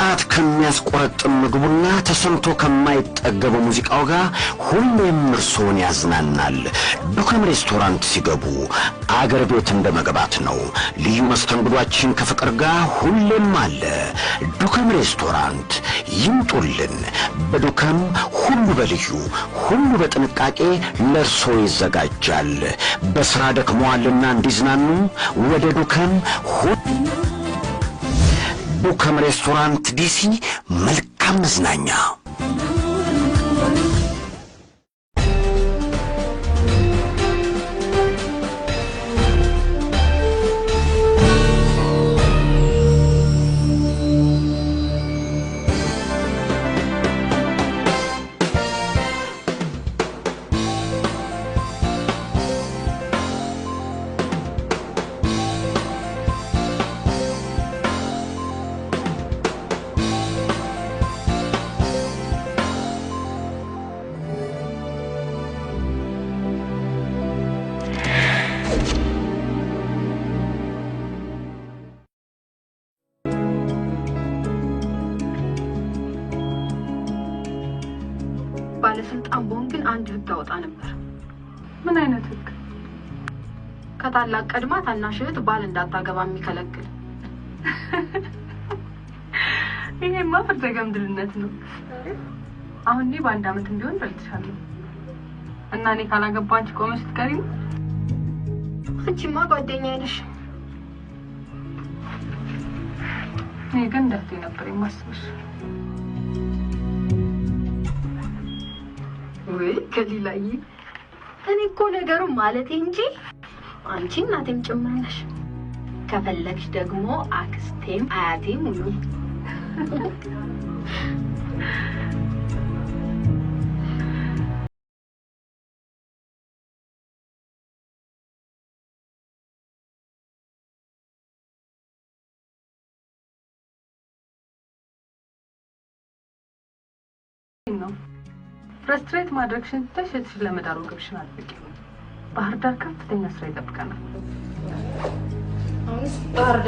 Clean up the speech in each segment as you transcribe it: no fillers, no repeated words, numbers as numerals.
ጣት ከሚያስቆረጥም ምግቡና ተሰምቶ ከማይጠገበው ሙዚቃው ጋር ሁሌም እርሶን ያዝናናል። ዱከም ሬስቶራንት ሲገቡ አገር ቤት እንደመግባት ነው። ልዩ መስተንግዷችን ከፍቅር ጋር ሁሌም አለ። ዱከም ሬስቶራንት ይምጡልን። በዱከም ሁሉ በልዩ ሁሉ በጥንቃቄ ለርሶ ይዘጋጃል። በስራ ደክመዋልና እንዲዝናኑ ወደ ዱከም ዱከም ሬስቶራንት ዲሲ መልካም መዝናኛ። ባለስልጣን ቦን ግን አንድ ህግ አወጣ ነበር። ምን አይነት ህግ? ከታላቅ ቀድማ ታናሽ እህት ባል እንዳታገባ የሚከለክል። ይሄማ ፍርደ ገምድልነት ነው። አሁን እኔ በአንድ አመት ቢሆን በልጥሻለሁ እና እኔ ካላገባሁ አንቺ ቆመሽ ትቀሪ ነው? አንቺማ ጓደኛዬ ነሽ። እኔ ግን እንደት ነበር የማስበሽ? ወይ ከሊላይ እኔ እኮ ነገሩ ማለት እንጂ አንቺ እናቴም ጭምር ነሽ። ከፈለግሽ ደግሞ አክስቴም አያቴም ሁኚ። ነው ፍረስትሬት ማድረግሽን ተሽት ለመዳሩ ግብሽን አጥብቂ። ባህር ዳር ከፍተኛ ስራ ይጠብቀናል። አሁንስ ባህር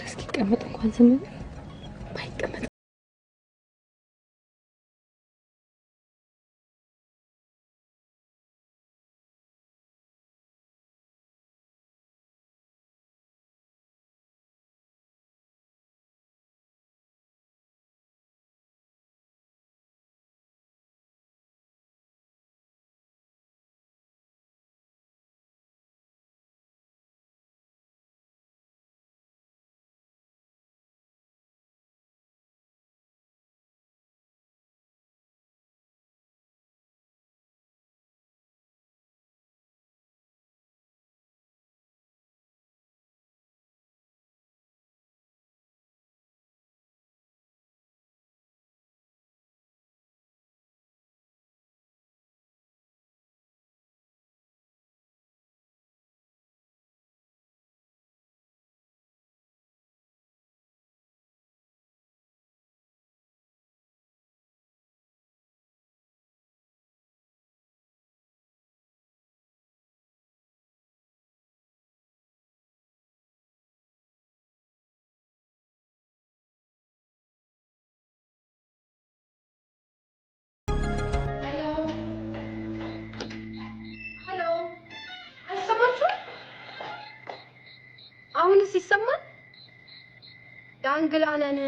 እስኪ ቀመጥ እንኳን ዝም ባይቀመጥ አሁንስ ይሰማል? ዳንግላነን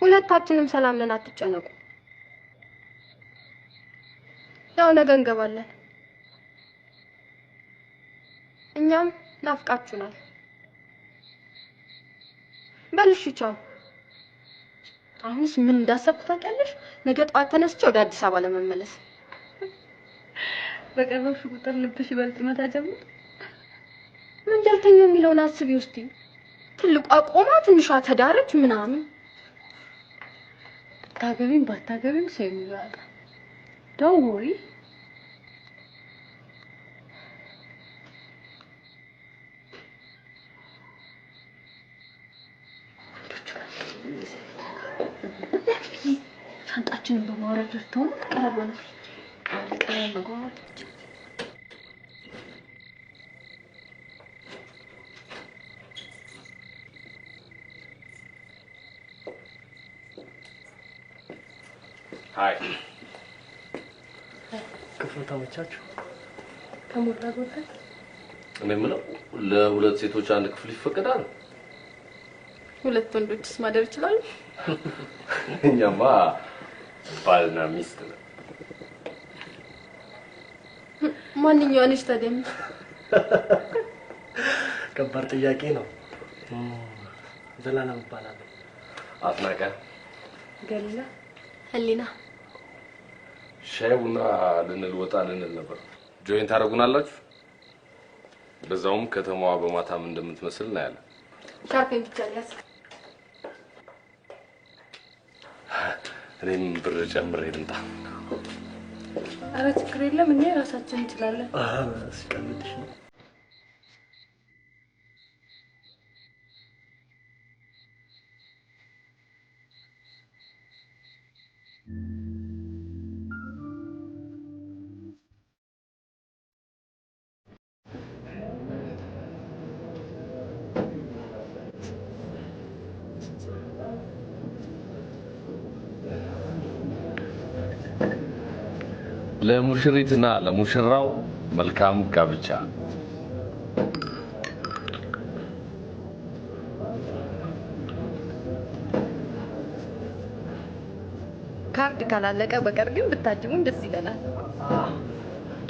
ሁለታችንም ሰላም ነን፣ አትጨነቁ። ያው ነገ እንገባለን። እኛም ናፍቃችሁናል። በልሽ ቻው። አሁንስ ምን እንዳሰብኩ ታውቂያለሽ? ነገ ጠዋት ተነስቼ ወደ አዲስ አበባ ለመመለስ። በቀረብሽ ቁጥር ልብሽ ይበልጥ መታ ጀምር። መንጀልተኛ የሚለውን አስቢ ውስጥ ትልቋ ቆማ ትንሿ ተዳረች ምናምን። ታገቢም ባታገቢም ሰው የሚያውቃ don't worry። ሻንጣችንን በማውረድ ተውት ቀርበን መጓዝ ሃይ ክፍሉ ተመቻችሁ? ከሞላ ጎደል እኔ የምለው ለሁለት ሴቶች አንድ ክፍል ይፈቀዳል? ሁለት ወንዶችስ ማደር ይችላሉ? እኛማ ባልና ሚስት ነን። ማንኛው ነሽ ታዲያ? ከባድ ጥያቄ ነው። ዘላለም እባላለሁ። አስናቀ ገሊላ ህሊና ሻይ ቡና ልንል ወጣ ልንል ነበር። ጆይን ታደርጉናላችሁ? በዛውም ከተማዋ በማታም እንደምትመስል እናያለን። ሻርፔን ብቻ ያዝ። እኔም ብር ጨምሬ ልምጣ። ኧረ ችግር የለም እኛ ራሳችን እንችላለን። ሲቀልድሽ ነው። ለሙሽሪትና ለሙሽራው መልካም ጋብቻ። ካርድ ካላለቀ በቀር ግን ብታጅሙን ደስ ይለናል።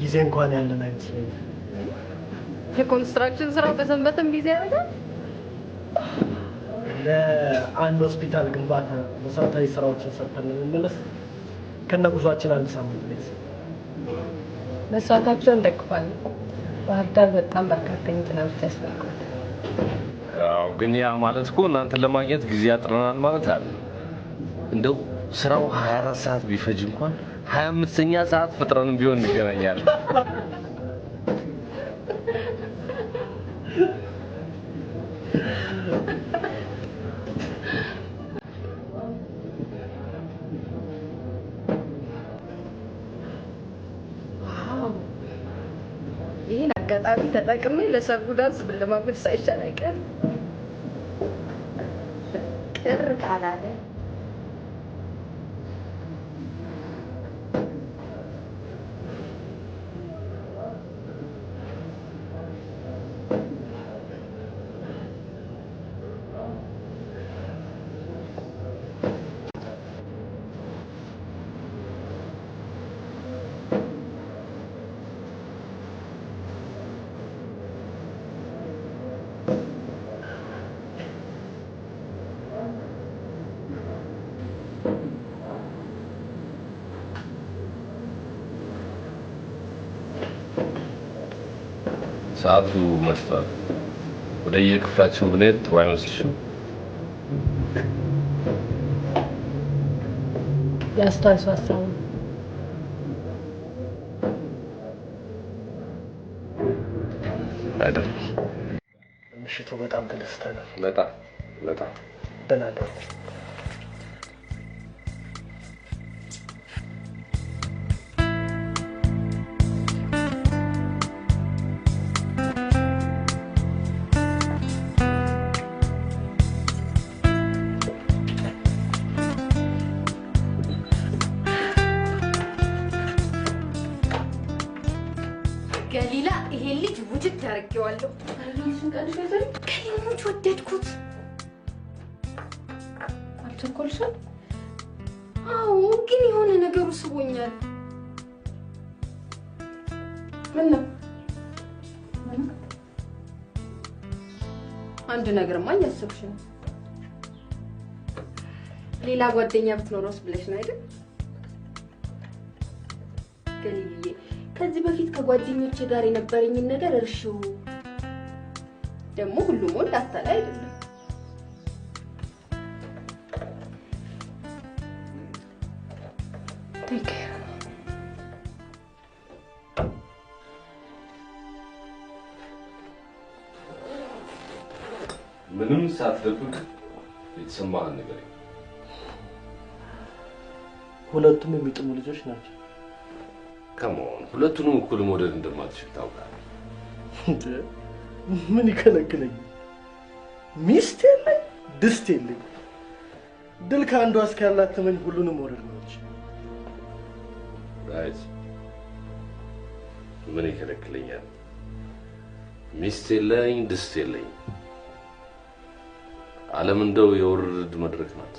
ጊዜ እንኳን ያለን አይመስለኝም። የኮንስትራክሽን ስራ በሰንበትም ጊዜ ያደርጋል። ለአንድ ሆስፒታል ግንባታ መሰረታዊ ስራዎችን ሰርተን እንመለስ። ከነጉዟችን አንድ ሳምንት ቤት መስዋዕታቸውን እንደግፋለን። ባህር ዳር በጣም በርካታ ኢንጂነሮች ያስፈልጋል። ያው ግን ያ ማለት እኮ እናንተን ለማግኘት ጊዜ ያጥረናል ማለት አይደል? እንደው ስራው 24 ሰዓት ቢፈጅ እንኳን 25ኛ ሰዓት ፈጥረን ቢሆን እንገናኛለን። አጋጣሚ ተጠቅሜ ለሰርጉ ዳንስ ለማመድ ሳይሻል አይቀርም። ቅር ካላለ ሰዓቱ መጥቷል። ወደ የክፍላችን ብንሄድ ጥሩ አይመስልሽም? ያስታውሳው አይደል? ምሽቱ በጣም ተደስተናል። በጣም ደህና ነኝ። ገሊላ ይሄ ልጅ ውድድ ታርጌዋለሁ። አሪሽን ቀንሽ ወዘሪ ከሊሞች ወደድኩት። አልቸኮልሽም? አዎ፣ ግን የሆነ ነገሩ ስቦኛል። ምን ነው? አንድ ነገርማ እያሰብሽ ነው። ሌላ ጓደኛ ብትኖረውስ ብለሽ ነው አይደል? ገሊልዬ ከዚህ በፊት ከጓደኞቼ ጋር የነበረኝን ነገር እርሺው። ደግሞ ሁሉም ወንድ አታላይ አይደለም። ምንም ሳትደብቅ የተሰማህን ነገር ሁለቱም የሚጥሙ ልጆች ናቸው። ከመሆን ሁለቱንም እኩል መውደድ እንደማትችል ታውቃለህ። ምን ይከለክለኝ? ሚስት የለኝ፣ ድስት የለኝ። ድል ከአንዷ እስካላተመኝ ሁሉንም መውደድ ነው እንጂ። ራይት። ምን ይከለክለኛል? ሚስት የለኝ፣ ድስት የለኝ። ዓለም እንደው የውርድ መድረክ ናት።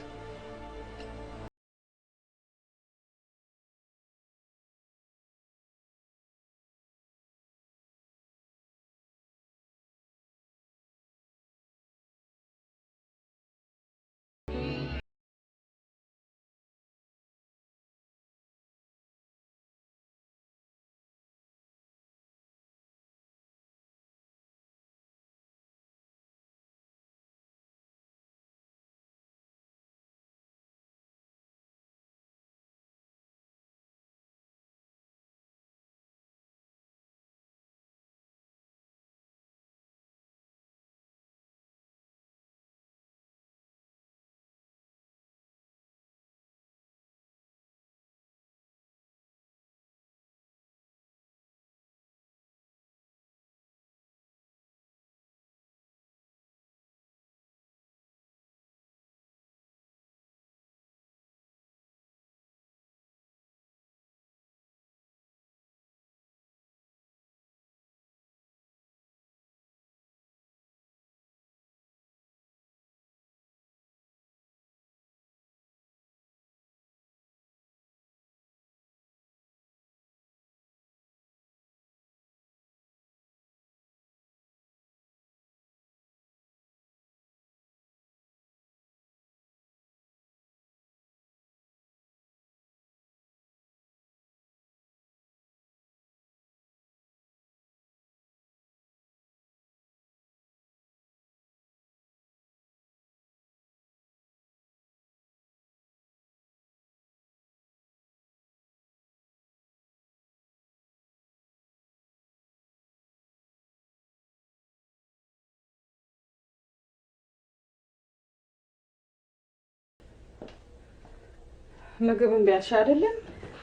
ምግብን ቢያሻ አይደለም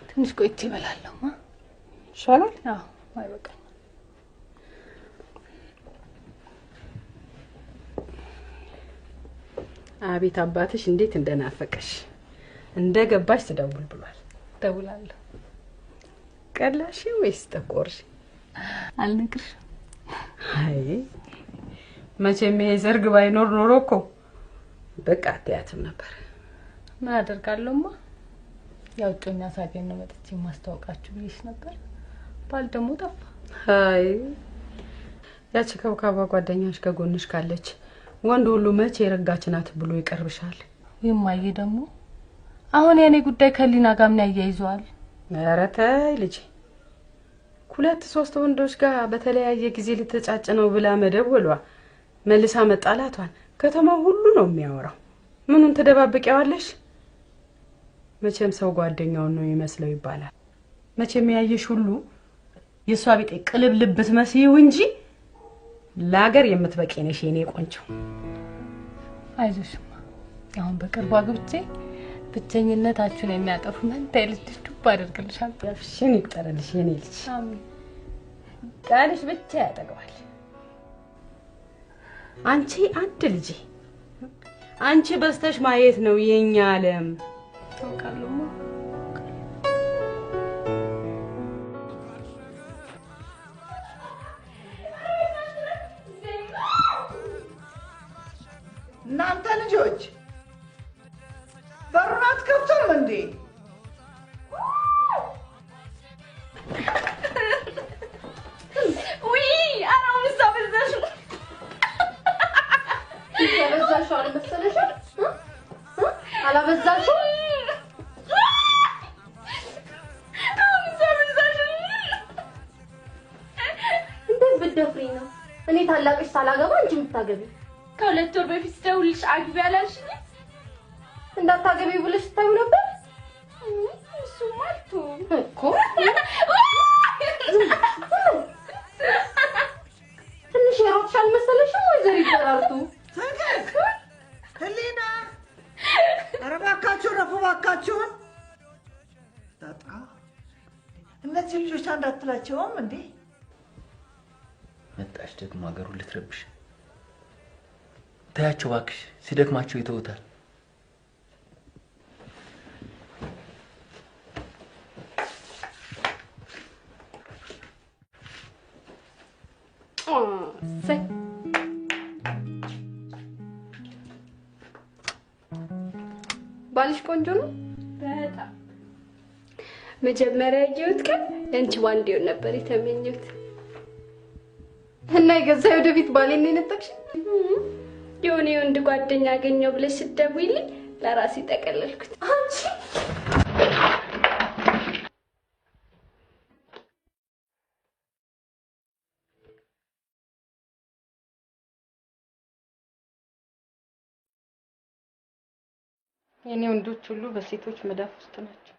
ትንሽ ቆይቼ እበላለሁ። ይሻላል? አዎ፣ አይበቃም። አቤት አባትሽ እንዴት እንደናፈቀሽ እንደገባሽ ትደውል ብሏል። ደውላለሁ። ቀላሽ ወይስ ጠቆርሽ? አልነግርሽ። አይ መቼም ይሄ ዘርግ ባይኖር ኖሮ እኮ በቃ አትያትም ነበር። ምን አደርጋለሁማ? ያው ጮኛ ሳገኝ ነው መጥቼ ማስተዋወቃችሁ ብዬሽ ነበር። ባል ደግሞ ጠፋ። አይ ያቺ ከብካባ ጓደኛሽ ከጎንሽ ካለች ወንድ ሁሉ መቼ የረጋች ናት ብሎ ይቀርብሻል። የማዬ ደግሞ አሁን የኔ ጉዳይ ከሊና ጋር ምን ያያይዘዋል? ኧረ ተይ ልጄ። 2-3 ወንዶች ጋር በተለያየ ጊዜ ልትጫጭ ነው ብላ መደወሏ መልሳ መጣላቷን ከተማው ሁሉ ነው የሚያወራው። ምኑን ተደባብቂዋለሽ? መቼም ሰው ጓደኛውን ነው ይመስለው ይባላል። መቼም ያየሽ ሁሉ የሷ ቢጤ ቅልብልብ ብትመስዪው እንጂ ለሀገር የምትበቂ ነሽ የኔ ቆንጆ። አይዞሽማ አሁን በቅርቡ አግብቼ ብቸኝነታችሁን የሚያጠፉ መንታ ልጅ ዱብ አደርግልሻለሁ። ያፍሽን ይቅጠርልሽ የኔ ልጅ። አሜን። ቃልሽ ብቻ ያጠግባል። አንቺ አንድ ልጅ አንቺ በስተሽ ማየት ነው የኛ ዓለም። ታውቃለሁ። እናንተ ልጆች በሩን አትከፍቱም እንዴ? ውይ አራውን ሰበዛሽ ሰበዛሽ አልመሰለሽ? አላበዛሽ? እንዴት ብትደፍሪ ነው እኔ ታላቅሽ ሳላገባ አንቺ የምታገቢ? ከ2 ወር በፊት ደውልሽ አግቢ አላልሽኝ? እንዳታገቢ ብለሽ ታዩ ነበር። እሱማ አልቶ እኮ ትንሽ የሮጥሽ አልመሰለሽም? ወይዘሮ ይደራርቱ ህሊና፣ ኧረ እባካችሁን ረፉ እባካችሁን። ዳጣ እነዚህ ልጆች አንድ አትላቸውም እንዴ? መጣሽ ደግሞ ሀገሩን ልትረብሽ። ታያቸው እባክሽ፣ ሲደክማቸው ይተውታል። ባልሽ ቆንጆ ነው በጣም። መጀመሪያ ያየሁት ቀን አንቺ ዋንዴው ነበር የተመኘሁት እና የገዛው ወደፊት ባሌን ነው የነጠቅሽ። የሆነ ወንድ ጓደኛ አገኘው ብለሽ ስትደውይልኝ ለራሴ ተቀለልኩት። አንቺ የኔ ወንዶች ሁሉ በሴቶች መዳፍ ውስጥ ናቸው።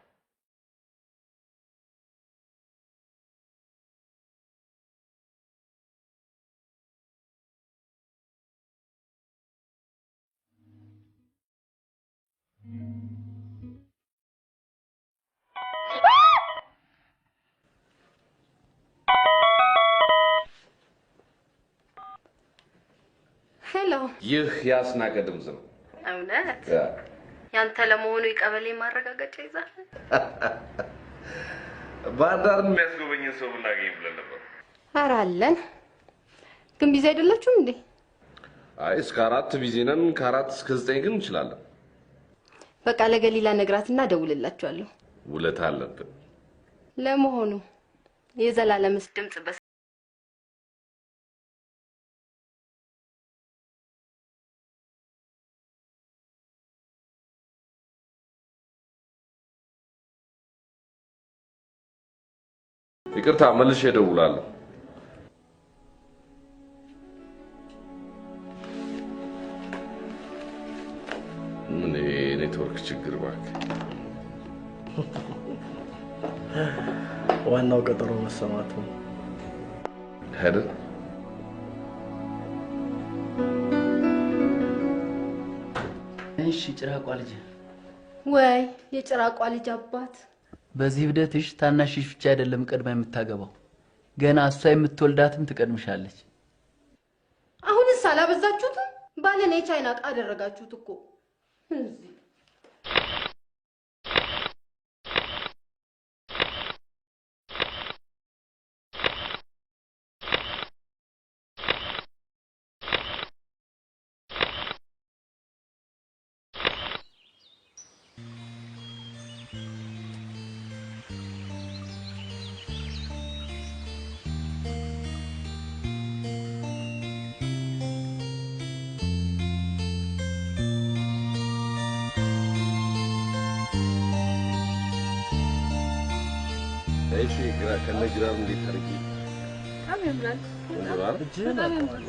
ሄሎ፣ ይህ ያስናቀ ድምጽ ነው። እውነት ያንተ ለመሆኑ የቀበሌ ማረጋገጫ ይዛል? ባህርዳርን የሚያስጎበኝን ሰው ብናገኝ ብለን ነበር። ኧረ አለን። ግን ቢዚ አይደላችሁም እንዴ? አይ እስከ 4 ቢዚ ነን። ከ4 እስከ 9 ግን እንችላለን። በቃ ለገሊላ ነግራትና ደውልላችኋለሁ። ውለታ አለብን። ለመሆኑ የዘላለምስ ድምጽ ይቅርታ መልሼ እደውላለሁ። ምን ኔትወርክ ችግር እባክህ። ዋናው ቀጠሮ መሰማቱ ሄደ። እሺ ጭራቋ ልጅ ወይ የጭራቋ ልጅ አባት በዚህ ብደትሽ ታናሽሽ ብቻ አይደለም ቀድማ የምታገባው ገና እሷ የምትወልዳትም ትቀድምሻለች። አሁንስ አላበዛችሁትም? ባለኔ ቻይና አደረጋችሁት እኮ። እሺ ከነግራም እንዴት ታርቂ አሜምራል በጣም እጅህን አውቀዋል።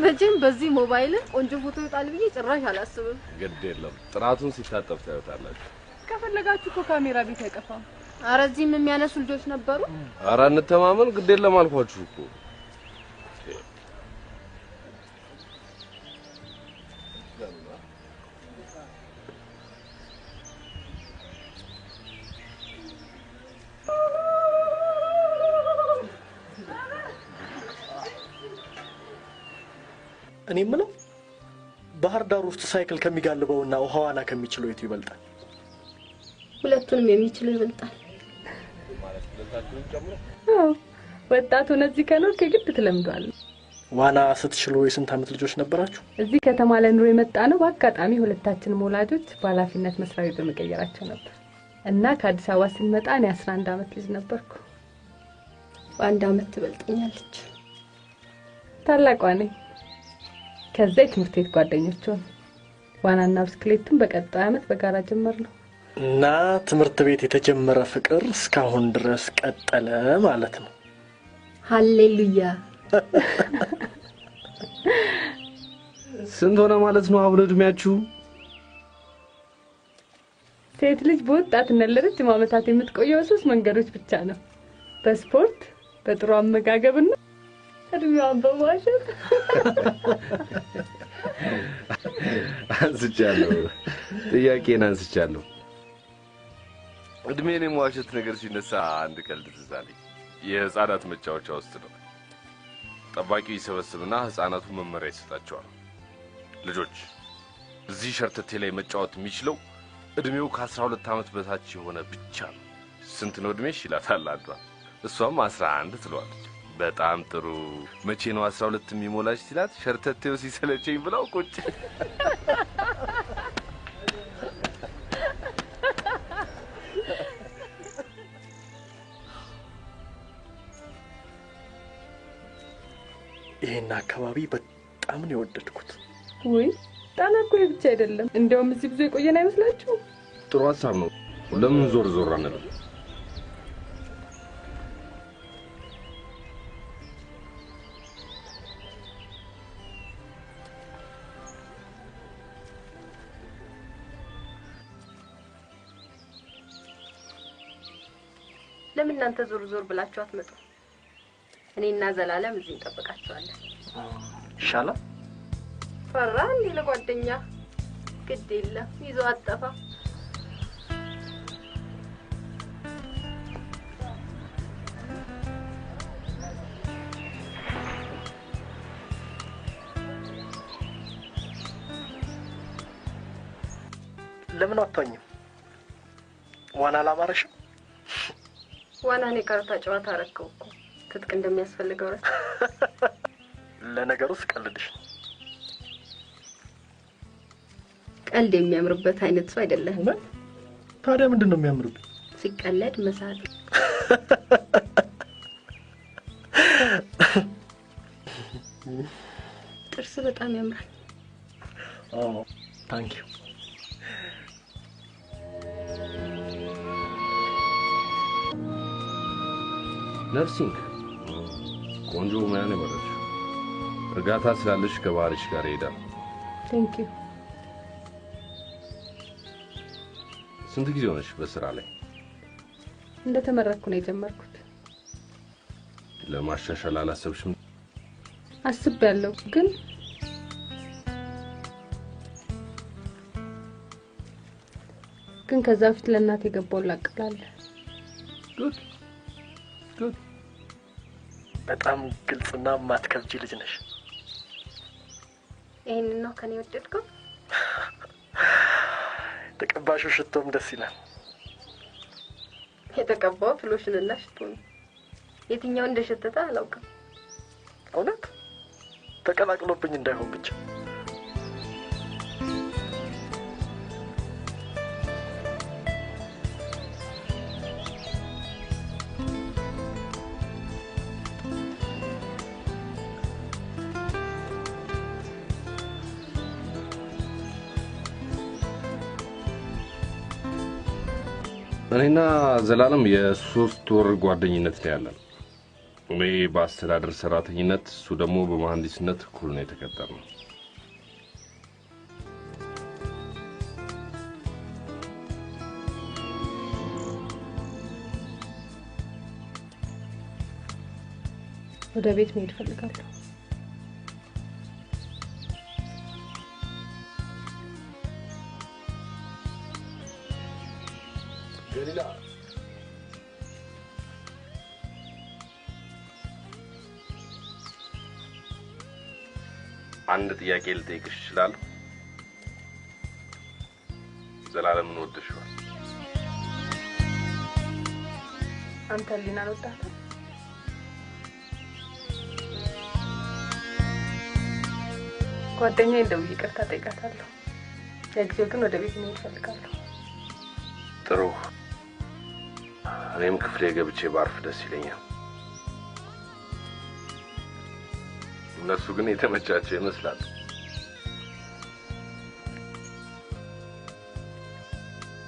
መቼም በዚህ ሞባይል ቆንጆ ፎቶ ይጣል ብዬ ጭራሽ አላስብም። ግድ የለም ጥራቱን ሲታጠብ ታዩታላችሁ። ከፈለጋችሁ እኮ ካሜራ ቤት አይጠፋም። ኧረ እዚህም የሚያነሱ ልጆች ነበሩ። ኧረ እንተማመን ግድ የለም አልኳችሁ እኮ። እኔ የምለው ባህር ዳር ውስጥ ሳይክል ከሚጋልበውና ውሃ ዋና ከሚችለው የቱ ይበልጣል? ሁለቱንም የሚችለው ይበልጣል። ወጣቱን እዚህ ከኖር ከግድ ትለምዷል። ዋና ስትችሉ የስንት ዓመት ልጆች ነበራችሁ? እዚህ ከተማ ለኑሮ የመጣ ነው። በአጋጣሚ ሁለታችንም ወላጆች በኃላፊነት መስሪያ ቤት በመቀየራቸው ነበር እና ከአዲስ አበባ ስንመጣ እኔ 11 ዓመት ልጅ ነበርኩ። በአንድ ዓመት ትበልጠኛለች። ታላቋ ነኝ። ከዛ የትምህርት ቤት ጓደኞች ሆን ዋናና ብስክሌቱን በቀጣይ ዓመት በጋራ ጀመርነው እና ትምህርት ቤት የተጀመረ ፍቅር እስካሁን ድረስ ቀጠለ ማለት ነው። ሃሌሉያ። ስንት ሆነ ማለት ነው አሁን እድሜያችሁ? ሴት ልጅ በወጣትነት ለረጅም ዓመታት የምትቆየው ሶስት መንገዶች ብቻ ነው። በስፖርት፣ በጥሩ አመጋገብና እድሜዋን በማሸት። አንስቻለሁ። ጥያቄን አንስቻለሁ። እድሜን የመዋሸት ነገር ሲነሳ አንድ ቀልድ ትዝ አለኝ። የህፃናት መጫወቻ ውስጥ ነው። ጠባቂው ይሰበስብና ህፃናቱ መመሪያ ይሰጣቸዋል። ልጆች እዚህ ሸርተቴ ላይ መጫወት የሚችለው እድሜው ከ12 ዓመት በታች የሆነ ብቻ ነው። ስንት ነው እድሜሽ ይላታል አንዷ። እሷም 11 ትለዋለች። በጣም ጥሩ መቼ ነው 12 የሚሞላሽ ሲላት ሸርተቴው ሲሰለቸኝ ብለው ቁጭ። ይሄን አካባቢ በጣም ነው የወደድኩት። ወይ ጣና እኮ ብቻ አይደለም፣ እንደውም እዚህ ብዙ የቆየን አይመስላችሁ? ጥሩ ሐሳብ ነው። ለምን ዞር ዞር አንልም? ለምን እናንተ ዞር ዞር ብላችሁ አትመጡ? እኔና ዘላለም እዚህ እንጠብቃችኋለን። ይሻላል። ፈራ እንዴ ለጓደኛ? ግድ የለም ይዘው አጠፋ። ለምን አትወኝም? ዋና አላማረሽም? ዋናን የቀረታ ጨዋታ አረከው እኮ ትጥቅ እንደሚያስፈልገው ረስ ለነገሩ ስቀልድሽ ነው። ቀልድ የሚያምርበት አይነት ሰው አይደለም። ታዲያ ምንድነው የሚያምርበት? ሲቀለድ መሳት። ጥርስ በጣም ያምራል። ታንክ ዩ። ነርሲንግ ቆንጆ ሙያ ነው ማለት ነው። እርጋታ ስላለሽ ከባህሪሽ ጋር ይሄዳል። ቴንክ ዩ። ስንት ጊዜ ሆነሽ በስራ ላይ? እንደተመረኩ ነው የጀመርኩት። ለማሻሻል አላሰብሽም? አስቤያለሁ ግን ከዛ በፊት ለእናቴ ገባው ላቀላለ። ጉድ በጣም ግልጽና ማትከብጂ ልጅ ነሽ። ይሄንን ነው ከኔ ወደድከው? ተቀባሹ ሽቶም ደስ ይላል። የተቀባው ፍሎሽንና ሽቶ ነው። የትኛው እንደሸተተ አላውቅም። እውነት ተቀላቅሎብኝ እንዳይሆን ብቻ። እኔና ዘላለም የ3 ወር ጓደኝነት ነው ያለን። እኔ በአስተዳደር ሰራተኝነት፣ እሱ ደግሞ በመሐንዲስነት እኩል ነው የተቀጠርነው። ወደ ቤት መሄድ እፈልጋለሁ። ገሊላ አንድ ጥያቄ ልጠይቅሽ እችላለሁ? ዘላለምን ወደሽዋል? አንተ ሊናን ወዳታ? ጓደኛዬ እንደው ይቅርታ ጠይቃታለሁ። ለጊዜው ግን ወደ ቤት መሄድ እፈልጋለሁ። ጥሩ። እኔም ክፍሌ ገብቼ ባርፍ ደስ ይለኛል። እነሱ ግን የተመቻቸው ይመስላል።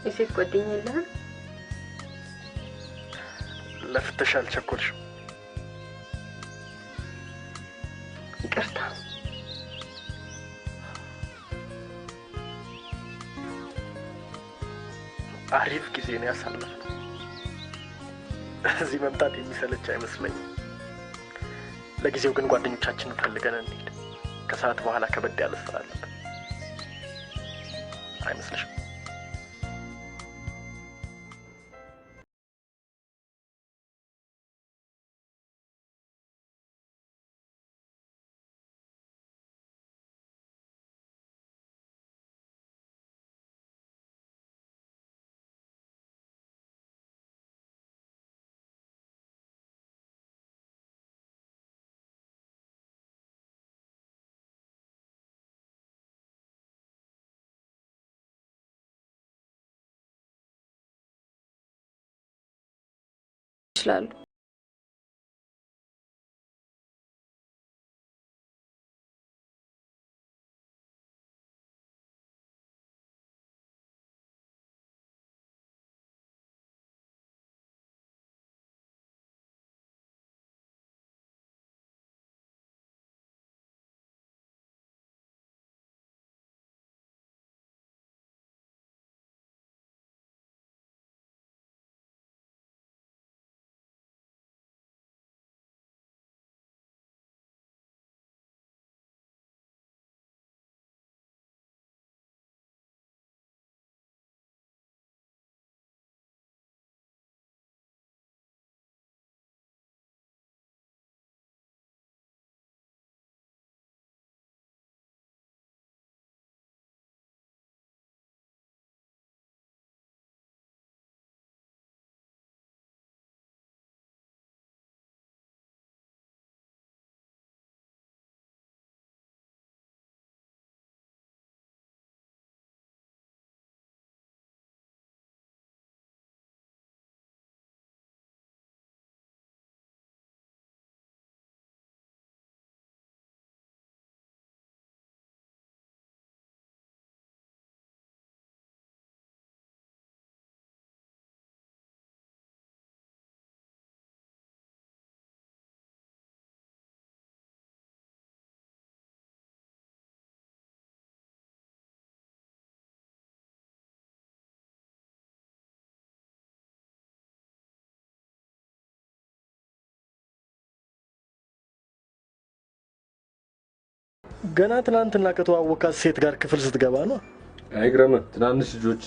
የሴት ጓደኛ የለህም? ለፍተሻ አልቸኮልሽም? ይቅርታ። አሪፍ ጊዜ ነው ያሳለፍነው። እዚህ መምጣት የሚሰለች አይመስለኝም። ለጊዜው ግን ጓደኞቻችንን ፈልገን እንሂድ። ከሰዓት በኋላ ከበድ ያለ ስራ አለብን። አይመስልሽም? ይችላሉ። ገና ትናንትና ከተዋወቃት ሴት ጋር ክፍል ስትገባ ነው። አይግረም። ትናንሽ ልጆች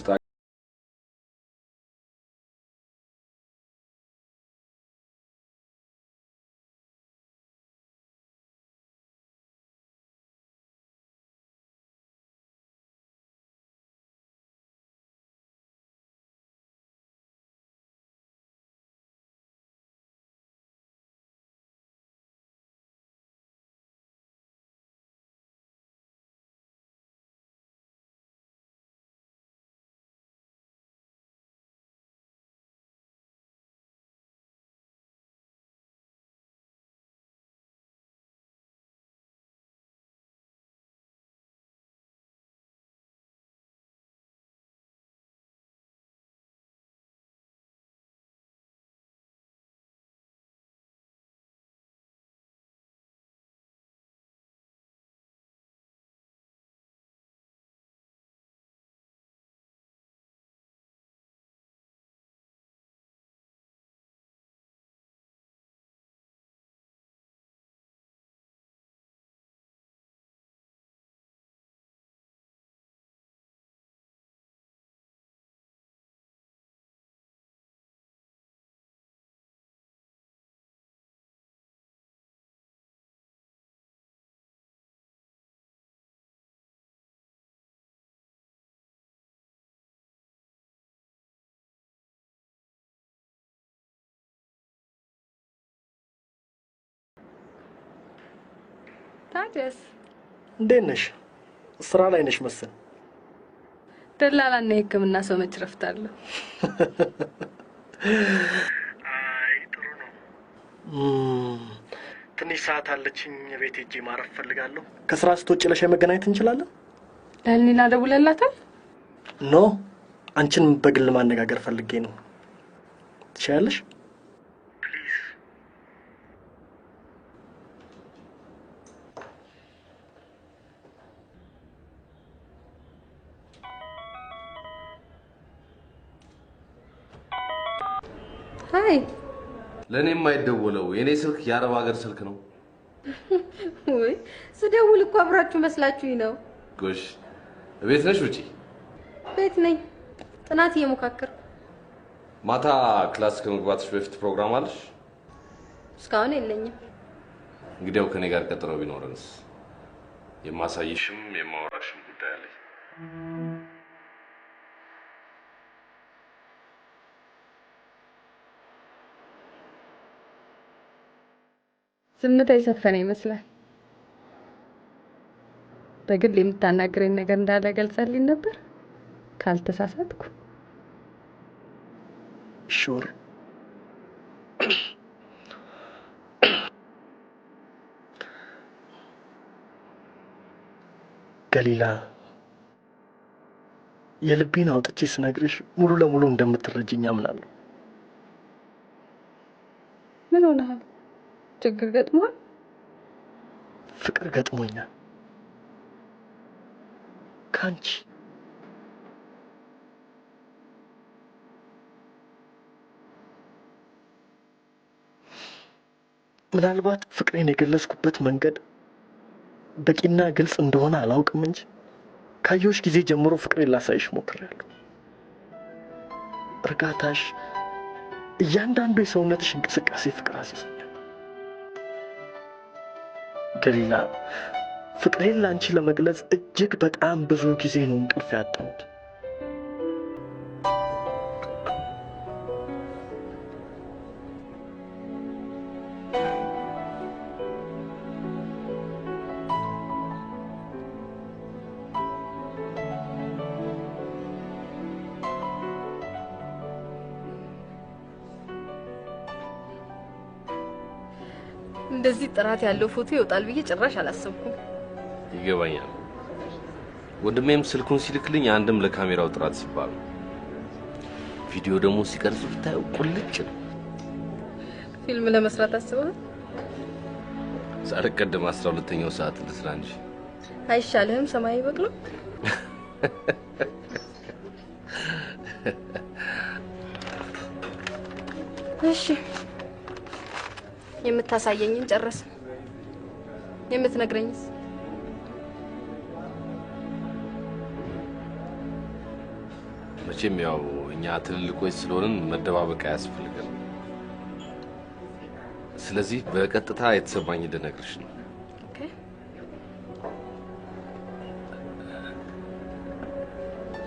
ታዲያስ እንዴት ነሽ? ስራ ላይ ነሽ መሰል። ደላላና የሕክምና ሰው መች ረፍት አለው? አይ ጥሩ ነው። ትንሽ ሰዓት አለችኝ። ቤት ሄጄ ማረፍ ፈልጋለሁ። ከስራ ስትወጪ ለሻይ መገናኘት እንችላለን? ለህሊና ደውለላታል? ኖ አንቺን በግል ማነጋገር ፈልጌ ነው። ትችያለሽ? ሃይ ለኔ የማይደወለው የኔ ስልክ የአረብ ሀገር ስልክ ነው። ወይ ስደውል እኮ አብራችሁ መስላችሁኝ ነው። ጎሽ ቤት ነሽ? ውጪ። ቤት ነኝ። ጥናት እየሞካከርኩ። ማታ ክላስ ከመግባትሽ በፊት ፕሮግራም አለሽ? እስካሁን የለኝም። እንግዲያው ከኔ ጋር ቀጠሮ ቢኖረንስ? የማሳይሽም የማወራሽም ጉዳይ አለኝ። ዝምታ የሰፈነ ይመስላል። በግል የምታናግረኝ ነገር እንዳለ ገልጸልኝ ነበር ካልተሳሳትኩ። ሹር ገሊላ፣ የልቤን አውጥቼ ስነግርሽ ሙሉ ለሙሉ እንደምትረጅኝ አምናለሁ። ምን ሆነሃል? ችግር ገጥሟል? ፍቅር ገጥሞኛል ካንቺ። ምናልባት ፍቅሬን የገለጽኩበት መንገድ በቂና ግልጽ እንደሆነ አላውቅም እንጂ ካየሁሽ ጊዜ ጀምሮ ፍቅሬን ላሳይሽ ሞክሬያለሁ። እርጋታሽ፣ እያንዳንዱ የሰውነትሽ እንቅስቃሴ ፍቅር አስይዞኛል። ገሊላ፣ ፍቅሬን ላንቺ ለመግለጽ እጅግ በጣም ብዙ ጊዜ ነው እንቅልፍ ያጣሁት። እንደዚህ ጥራት ያለው ፎቶ ይወጣል ብዬ ጭራሽ አላሰብኩም። ይገባኛል። ወንድሜም ስልኩን ሲልክልኝ አንድም ለካሜራው ጥራት ሲባል ቪዲዮ ደግሞ ሲቀርጽ ብታየው ቁልጭ ነው። ፊልም ለመስራት አስበሃል? ሳልቀድም 12ኛው ሰዓት ልስራ እንጂ አይሻልህም? ሰማይ በቅሎ እሺ፣ የምታሳየኝን ጨረስ። የምትነግረኝስ? መቼም ያው እኛ ትልልቆች ስለሆንን መደባበቅ አያስፈልግም። ስለዚህ በቀጥታ የተሰማኝ ልነግርሽ ነው። ኦኬ።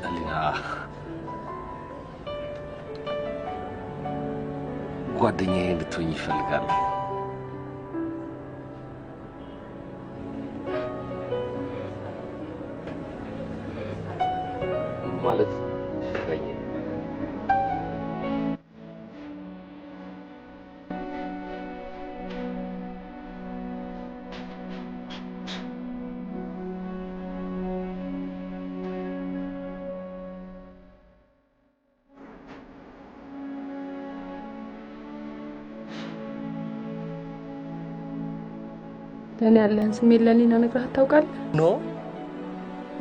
አሊና ጓደኛዬ እንድትሆኝ ይፈልጋል። ማለት ለኔ ያለህን ስሜት ለኔና ነግረህ ታውቃለህ? ኖ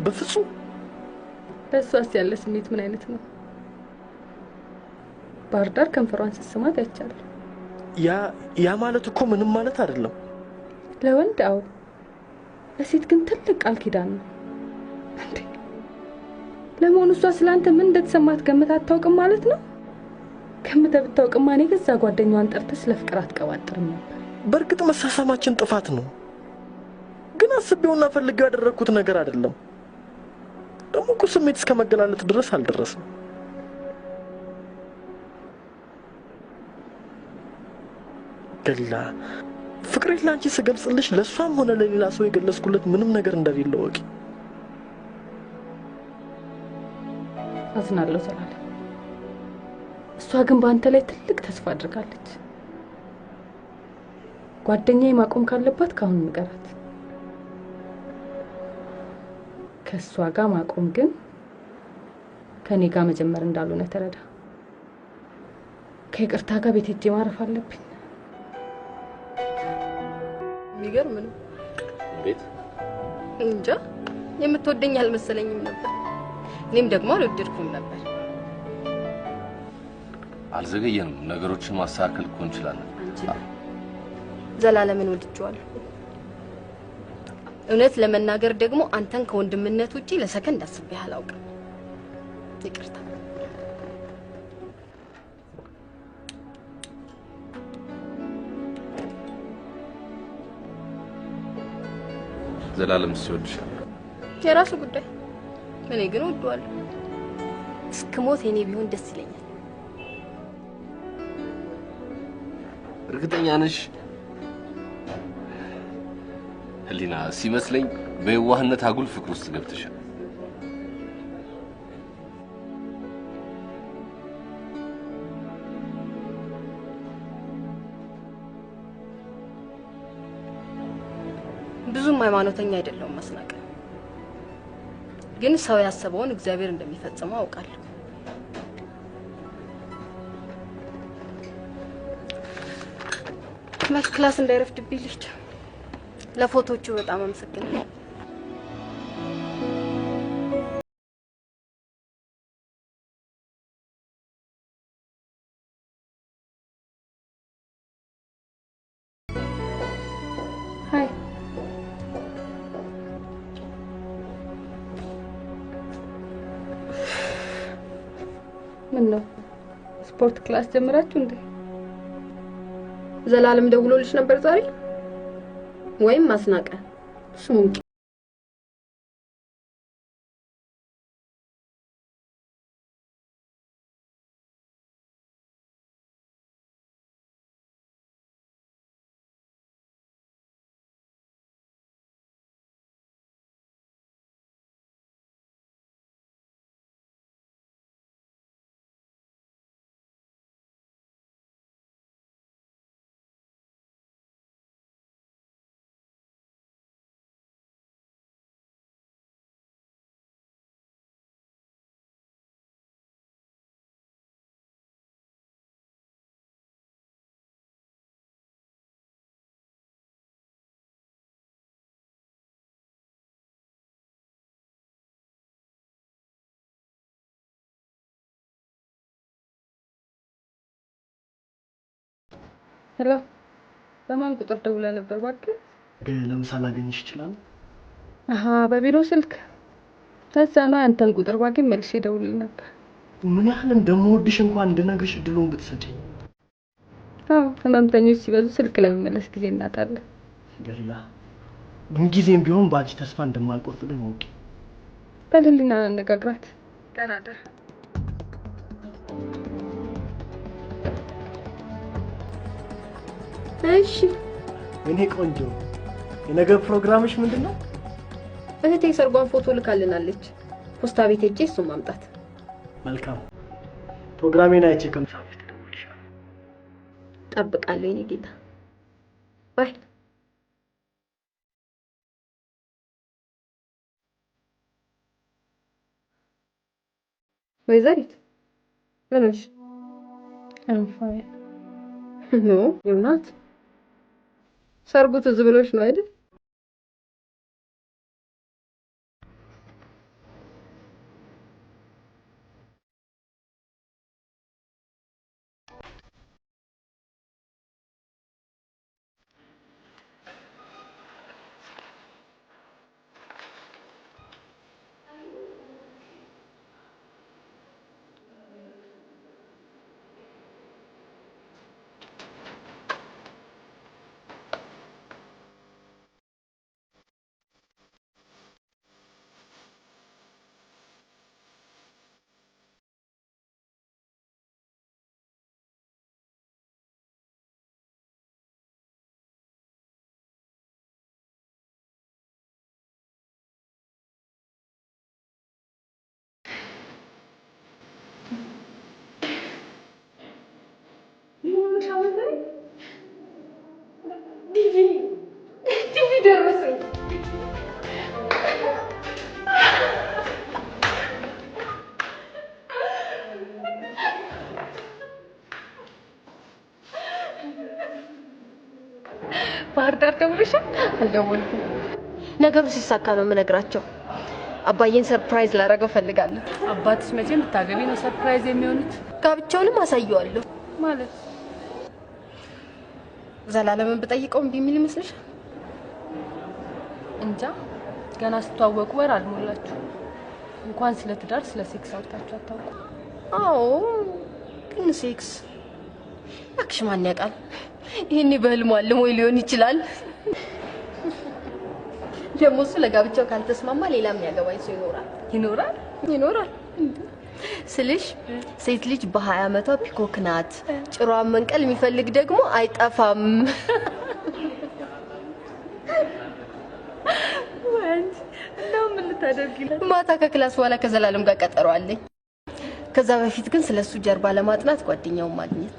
በፍጹም። ለሷስ ያለ ስሜት ምን አይነት ነው? ባህር ዳር ከንፈሯን ስትስማት አይቻለሁ። ያ ማለት እኮ ምንም ማለት አይደለም። ለወንድ አዎ፣ ለሴት ግን ትልቅ ቃል ኪዳን ነው። እንዴ ለመሆኑ እሷ ስላንተ ምን እንደተሰማት ገምታ አታውቅም ማለት ነው? ገምተህ ብታውቅማ እኔ ገዛ ጓደኛዋን ጠርተህ ስለ ፍቅር አትቀባጥርም ነበር። በእርግጥ መሳሳማችን ጥፋት ነው፣ ግን አስቤውና ፈልጌው ያደረግኩት ነገር አይደለም። ደግሞ እኮ ስሜት እስከ መገላለጥ ድረስ አልደረስም። ገሊላ፣ ፍቅሬ ፍቅሬን ላንቺ ስገልጽልሽ ለሷም ሆነ ለሌላ ሰው የገለጽኩለት ምንም ነገር እንደሌለ ወቂ። አዝናለሁ ዘላለም። እሷ ግን በአንተ ላይ ትልቅ ተስፋ አድርጋለች። ጓደኛዬ ማቆም ካለባት ካሁን ንገራት። ከእሷ ጋር ማቆም ግን ከኔ ጋር መጀመር እንዳልሆነ ተረዳ። ከይቅርታ ጋር ቤት ሄጄ ማረፍ አለብኝ። የሚገርም ነው። እንዴት? እንጃ የምትወደኝ አልመሰለኝም ነበር። እኔም ደግሞ አልወደድኩም ነበር። አልዘገየንም። ነገሮችን ማስተካከል እኮ እንችላለን። ዘላለምን ወድጄዋለሁ። እውነት ለመናገር ደግሞ አንተን ከወንድምነት ውጪ ለሰከንድ አስቤ አላውቅም። ይቅርታ። ዘላለም ሲወድሻል የራሱ ጉዳይ። እኔ ግን ወደዋለሁ። እስክሞት እኔ ቢሆን ደስ ይለኛል። እርግጠኛ ነሽ? ህሊና ሲመስለኝ በየዋህነት አጉል ፍቅር ውስጥ ገብተሻል። ብዙም ሃይማኖተኛ አይደለሁም መስናቀ፣ ግን ሰው ያሰበውን እግዚአብሔር እንደሚፈጽመው አውቃለሁ። ክላስ እንዳይረፍድብኝ ልጅ። ለፎቶቹ በጣም አመሰግናለሁ። ሃይ ምን ነው ስፖርት ክላስ ጀምራችሁ እንዴ? ዘላለም ደውሎልሽ ነበር ዛሬ? ወይም ማስናቀ? ስሙን ሄሎ፣ በማን ቁጥር ደውለህ ነበር እባክህ? ለምሳ ላገኝሽ ይችላል? አሃ፣ በቢሮ ስልክ ተዛና አንተን ቁጥር ባገኝ መልሼ ደውልልህ ነበር። ምን ያህል እንደምወድሽ እንኳን እንድነግርሽ እድሉን ብትሰጪኝ። አዎ፣ ህመምተኞች ሲበዙ ስልክ ለመመለስ ጊዜ እናጣለን። ገሊላ፣ ምንጊዜም ቢሆን በአንቺ ተስፋ እንደማልቆርጥ ግን ወቂ። በልልና አነጋግራት። ደህና ደር። እሺ። እኔ ቆንጆ፣ የነገ ፕሮግራምሽ ምንድነው? እህቴ ሰርጓን ፎቶ ልካልናለች። ፖስታ ቤት ሄጄ እሱን ማምጣት። መልካም። ፕሮግራሜን አይቼ ከምሳ በፊት እደውልልሻለሁ። ጠብቃለሁ የኔ ጌታ። ባይ። ወይዘሪት ምን ነሽ? I'm fine. ኖ you're not. ሰርጉ ትዝ ብሎሽ ነው አይደል? መሰለኝ ዲቪ ደረሰኝ። ባህር ዳር ደውልሻል? አልደወልኩም። ነገሩ ሲሳካ ነው የምነግራቸው። አባዬን ሰርፕራይዝ ላደርገው ፈልጋለሁ። አባትሽ መቼም ብታገቢ ነው ሰርፕራይዝ የሚሆኑት። ጋብቻውንም አሳየዋለሁ። ማለት ዘላለምን ብጠይቀው እምቢ የሚል ይመስልሻል? እንጃ። ገና ስትዋወቁ ወር አልሞላችሁ። እንኳን ስለ ትዳር ስለ ሴክስ አውርታችሁ አታውቁ። አዎ፣ ግን ሴክስ እባክሽ ማን ያውቃል? ይሄኔ በህልሙ አልሞ ሊሆን ይችላል። ደግሞ እሱ ለጋብቻው ካልተስማማ ሌላ የሚያገባኝ ሰው ይኖራል ስልሽ ሴት ልጅ በ20 ዓመቷ ፒኮክ ናት። ጭሯን መንቀል የሚፈልግ ደግሞ አይጠፋም። እንደው ምን ልታደርጊ ነው? ማታ ከክላስ በኋላ ከዘላለም ጋር ቀጠሮ አለኝ። ከዛ በፊት ግን ስለሱ ጀርባ ለማጥናት ጓደኛውን ማግኘት።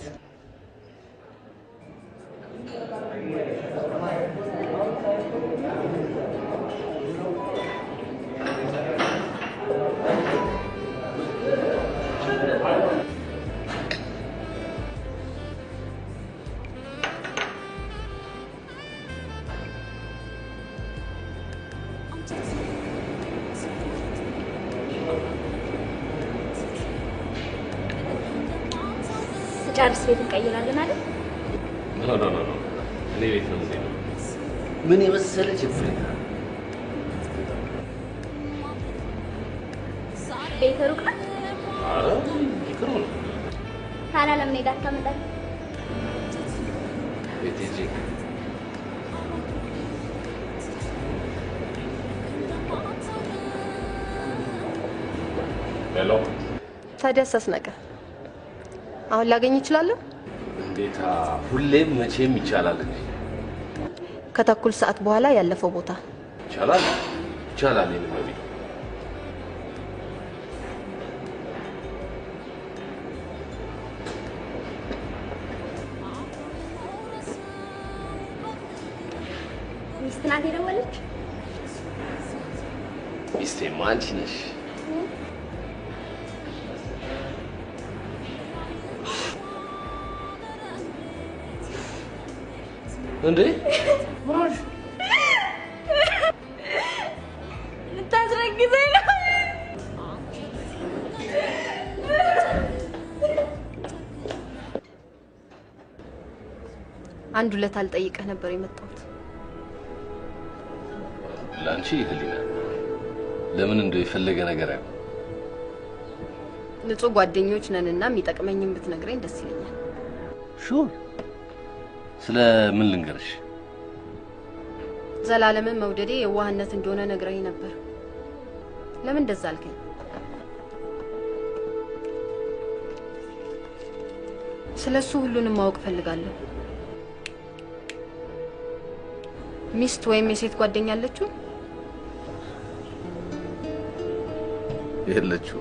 ጨርስ ቤት እንቀይራለን አይደል? ኖ እኔ ቤት ነው የምሄደው። ምን የመሰለ ችግር ቤት ሩቅ ነው? ኧረ ቅርብ ነው። ታዲያ ለምን ሄዳ አታመጣም? ቤት ሂጅ። ሄሎ። ታዲያስ አስናቀ አሁን ላገኝ እችላለሁ? እንዴታ! ሁሌም መቼም ይቻላል እንጂ። ከተኩል ሰዓት በኋላ ያለፈው ቦታ ይቻላል። የኔ ቤት ሚስት ናት የደወለች? ሚስቴማ አንቺ ነሽ። እንዴ ማሽ ልታስረግዘኝ ነው? አንድ ሁለት አልጠይቀህ ነበር የመጣሁት። ላንቺ ህሊና ለምን እንደው የፈለገ ነገር አይሆን። ንጹህ ጓደኞች ነንና የሚጠቅመኝን ብትነግረኝ ደስ ይለኛል። ሹር ስለ ምን ልንገርሽ? ዘላለምን መውደዴ የዋህነት እንደሆነ ነግረኝ ነበር። ለምን እንደዛ አልከኝ? ስለሱ ሁሉንም ማወቅ ፈልጋለሁ። ሚስት ወይም የሴት ጓደኛ አለችው? የለችው።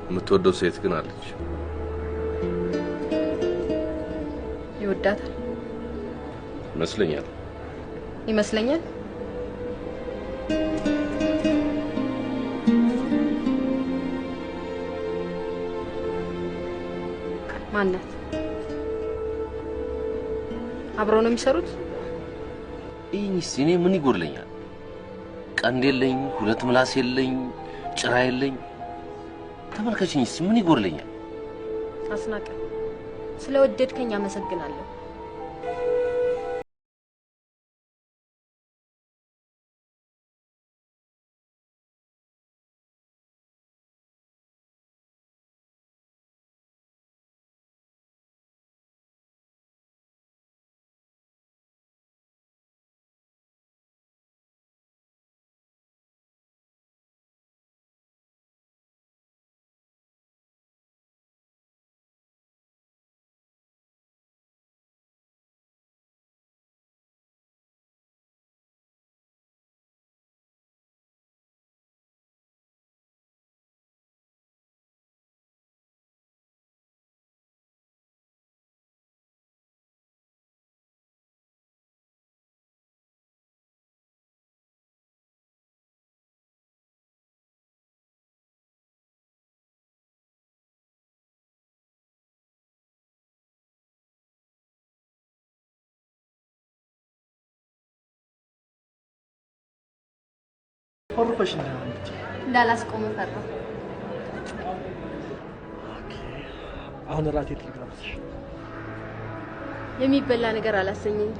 የምትወደው ሴት ግን አለች። ይወዳታል ይመስለኛል። ማናት? አብረው ነው የሚሰሩት? ይህስ እኔ ምን ይጎድለኛል? ቀንድ የለኝ፣ ሁለት ምላስ የለኝ፣ ጭራ የለኝ። ተመልከችኝስ ምን ይጎድለኛል? አስናቀ ስለወደድከኝ አመሰግናለሁ። ኮርፈሽ እንዳይሆን እንዳላስቆም ፈራሁ። አሁን እራት የት ልጋብዝሽ? የሚበላ ነገር አላሰኘኝም።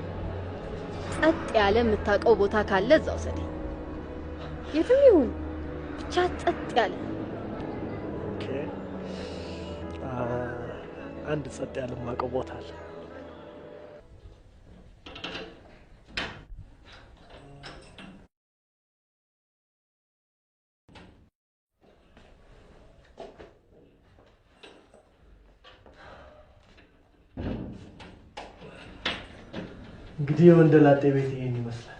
ጸጥ ያለ የምታውቀው ቦታ ካለ እዛው ሰደኝ። የትም ይሁን ብቻ ጸጥ ያለ። ኦኬ አንድ ጸጥ ያለ የማውቀው ቦታ አለ። እንግዲህ የወንደላጤ ቤት ይሄን ይመስላል።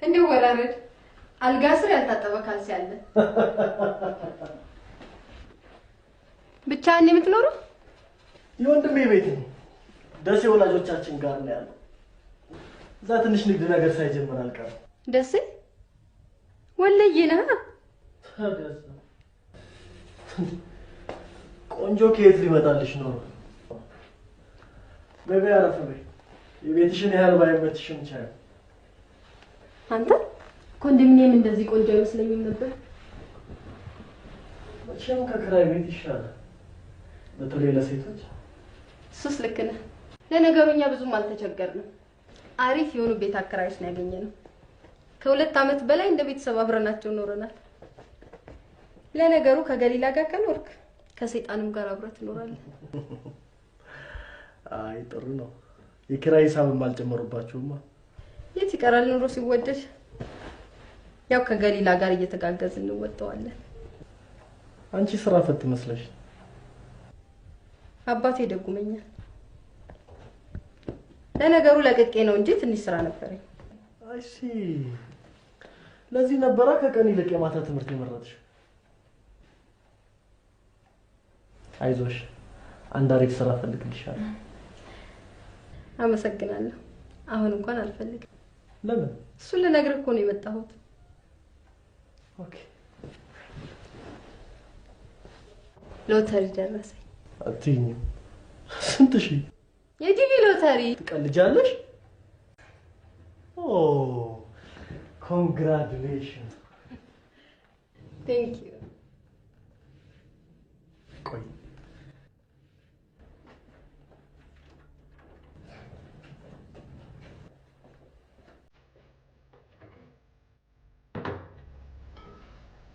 እንደው ወራረድ አልጋ ስር ያልታጠበ ካልሲ አለ። ብቻህን የምትኖረው? የወንድሜ ቤት ነው። ደሴ ወላጆቻችን ጋር ነው ያለው። እዛ ትንሽ ንግድ ነገር ሳይጀምር አልቀረም። ደሴ ወለዬ ነህ? ቆንጆ ከየት ሊመጣልሽ ነው? በቤት አረፈ በይ። የቤትሽን ያህል ባይመችሽም ቻይ። አንተ ኮንዶሚኒየም እንደዚህ ቆንጆ አይመስለኝም ነበር። መቼም ከክራይ ቤት ይሻላል፣ በተለይ ለሴቶች። እሱስ ልክ ነህ። ለነገሩ እኛ ብዙም አልተቸገርንም። አሪፍ የሆኑ ቤት አከራዮች ነው ያገኘነው። ከ2 ዓመት በላይ እንደ ቤተሰብ አብረናቸው ኖረናል። ለነገሩ ከገሊላ ጋር ከኖርክ ከሰይጣንም ጋር አብረህ ትኖራለህ። አይ ጥሩ ነው። የኪራይ ሂሳብም አልጨመሩባችሁማ። የት ይቀራል ኑሮ ሲወደድ። ያው ከገሊላ ጋር እየተጋገዝን እንወጣዋለን። አንቺ ስራ ፈት መስለሽ። አባቴ ደጉመኛል። ለነገሩ ለቅቄ ነው እንጂ ትንሽ ስራ ነበረኝ። አይ ሲ ለዚህ ነበረ ከቀን ይልቅ የማታ ትምህርት የመረጥሽ። አይዞሽ አንድ አሪፍ ስራ ፈልግልሻለሁ። አመሰግናለሁ። አሁን እንኳን አልፈልግም። ለምን? እሱን ልነግርህ እኮ ነው የመጣሁት። ኦኬ። ሎተሪ ደረሰኝ። አትይኝም? ስንት ሺህ? የዲቪ ሎተሪ። ትቀልጃለሽ? ኦ ኮንግራቹሌሽን። ቴንክ ዩ። ቆይ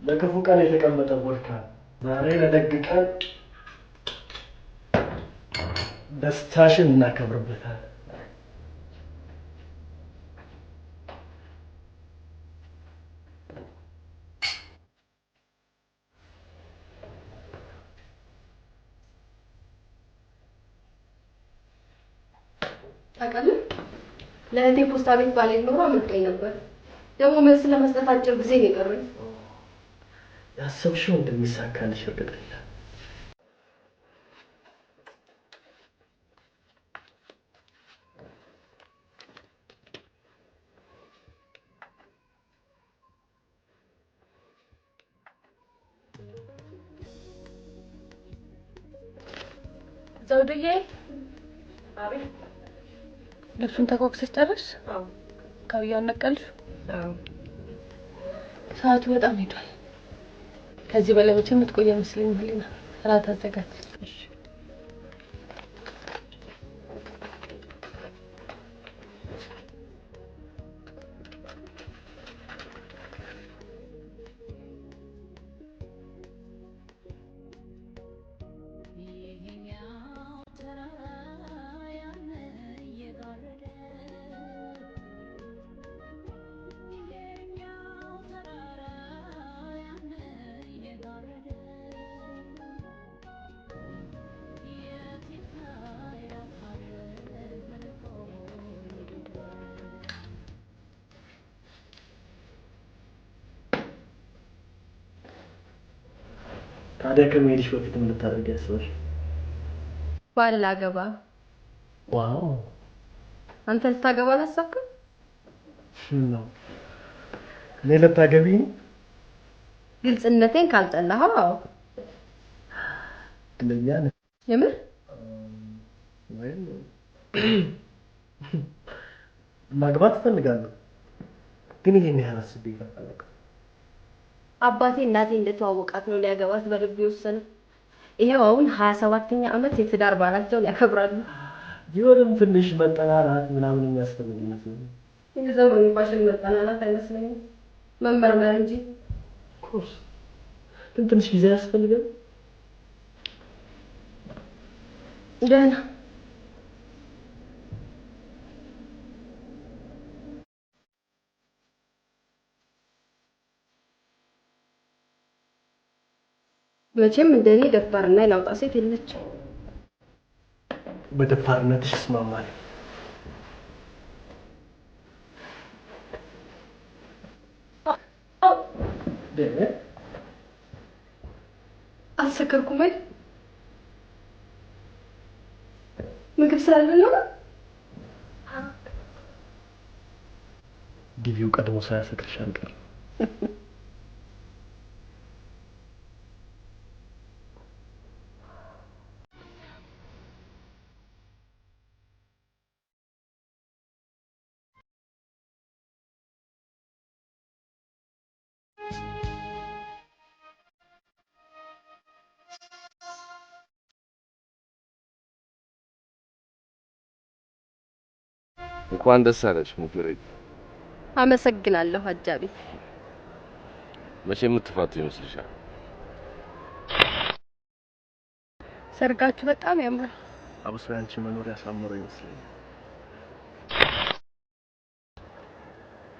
ለክፉ ቀን የተቀመጠ ቦድካ ዛሬ ለደግ ቀን ደስታሽን እናከብርበታለን። ታውቃለህ፣ ለእህቴ ፖስታ ቤት ባሌ ኖሮ አመጣኝ ነበር። ደግሞ መልስ ለመስጠት አጭር ጊዜ ነው የቀረኝ። ያሰብሽው እንደሚሳካልሽ እርግጠኛ ነኝ። ዘውድዬ፣ አቤት። ልብሱን ተኮክሰሽ ጨረስሽ? አዎ። ካውያውን ነቀልሽ? አዎ። ሰዓቱ በጣም ሄዷል። ከዚህ በላይ መቼም የምትቆይ አይመስለኝም። ህሊና እራት አዘጋጅ። እሺ። ታዲያ ከመሄድሽ በፊት ምን ልታደርጊ ያስበሽ? ባል ላገባ። ዋው! አንተ ልታገባ አላሰብክም? ነው እኔ ልታገቢ? ግልጽነቴን ካልጠላኸው። አዎ። እንደኛ ነው። የምር? ማግባት እፈልጋለሁ። ግን ይሄን ያህል አስቤ ነበር። አባቴ እናቴ እንደተዋወቃት ነው ሊያገባት በልብ የወሰነ። ይሄው አሁን 27ኛ ዓመት የትዳር በዓላቸውን ያከብራሉ። ቢሆንም ትንሽ መጠናናት ምናምን የሚያስፈልግ ይመስለኛል። የዘመኑ ፋሽን መጠናናት አይመስለኝም፣ መመርመር እንጂ። ኮርስ ግን ትንሽ ጊዜ ያስፈልጋል። ደህና መቼም እንደኔ ደፋርና የላውጣ ሴት የለችም። በደፋርነትሽ እስማማለሁ። አልሰከርኩም አይደል? ምግብ ስላልበላ ነው። ዲቪው ቀድሞ ሳያሰክርሽ አልቀርም። እንኳን ደስ አለሽ ሙፈሪት። አመሰግናለሁ አጃቢ። መቼ የምትፋቱ ይመስልሻል? ሰርጋችሁ በጣም ያምራል። አብሶ ያንቺ መኖር ያሳምረው ይመስለኛል።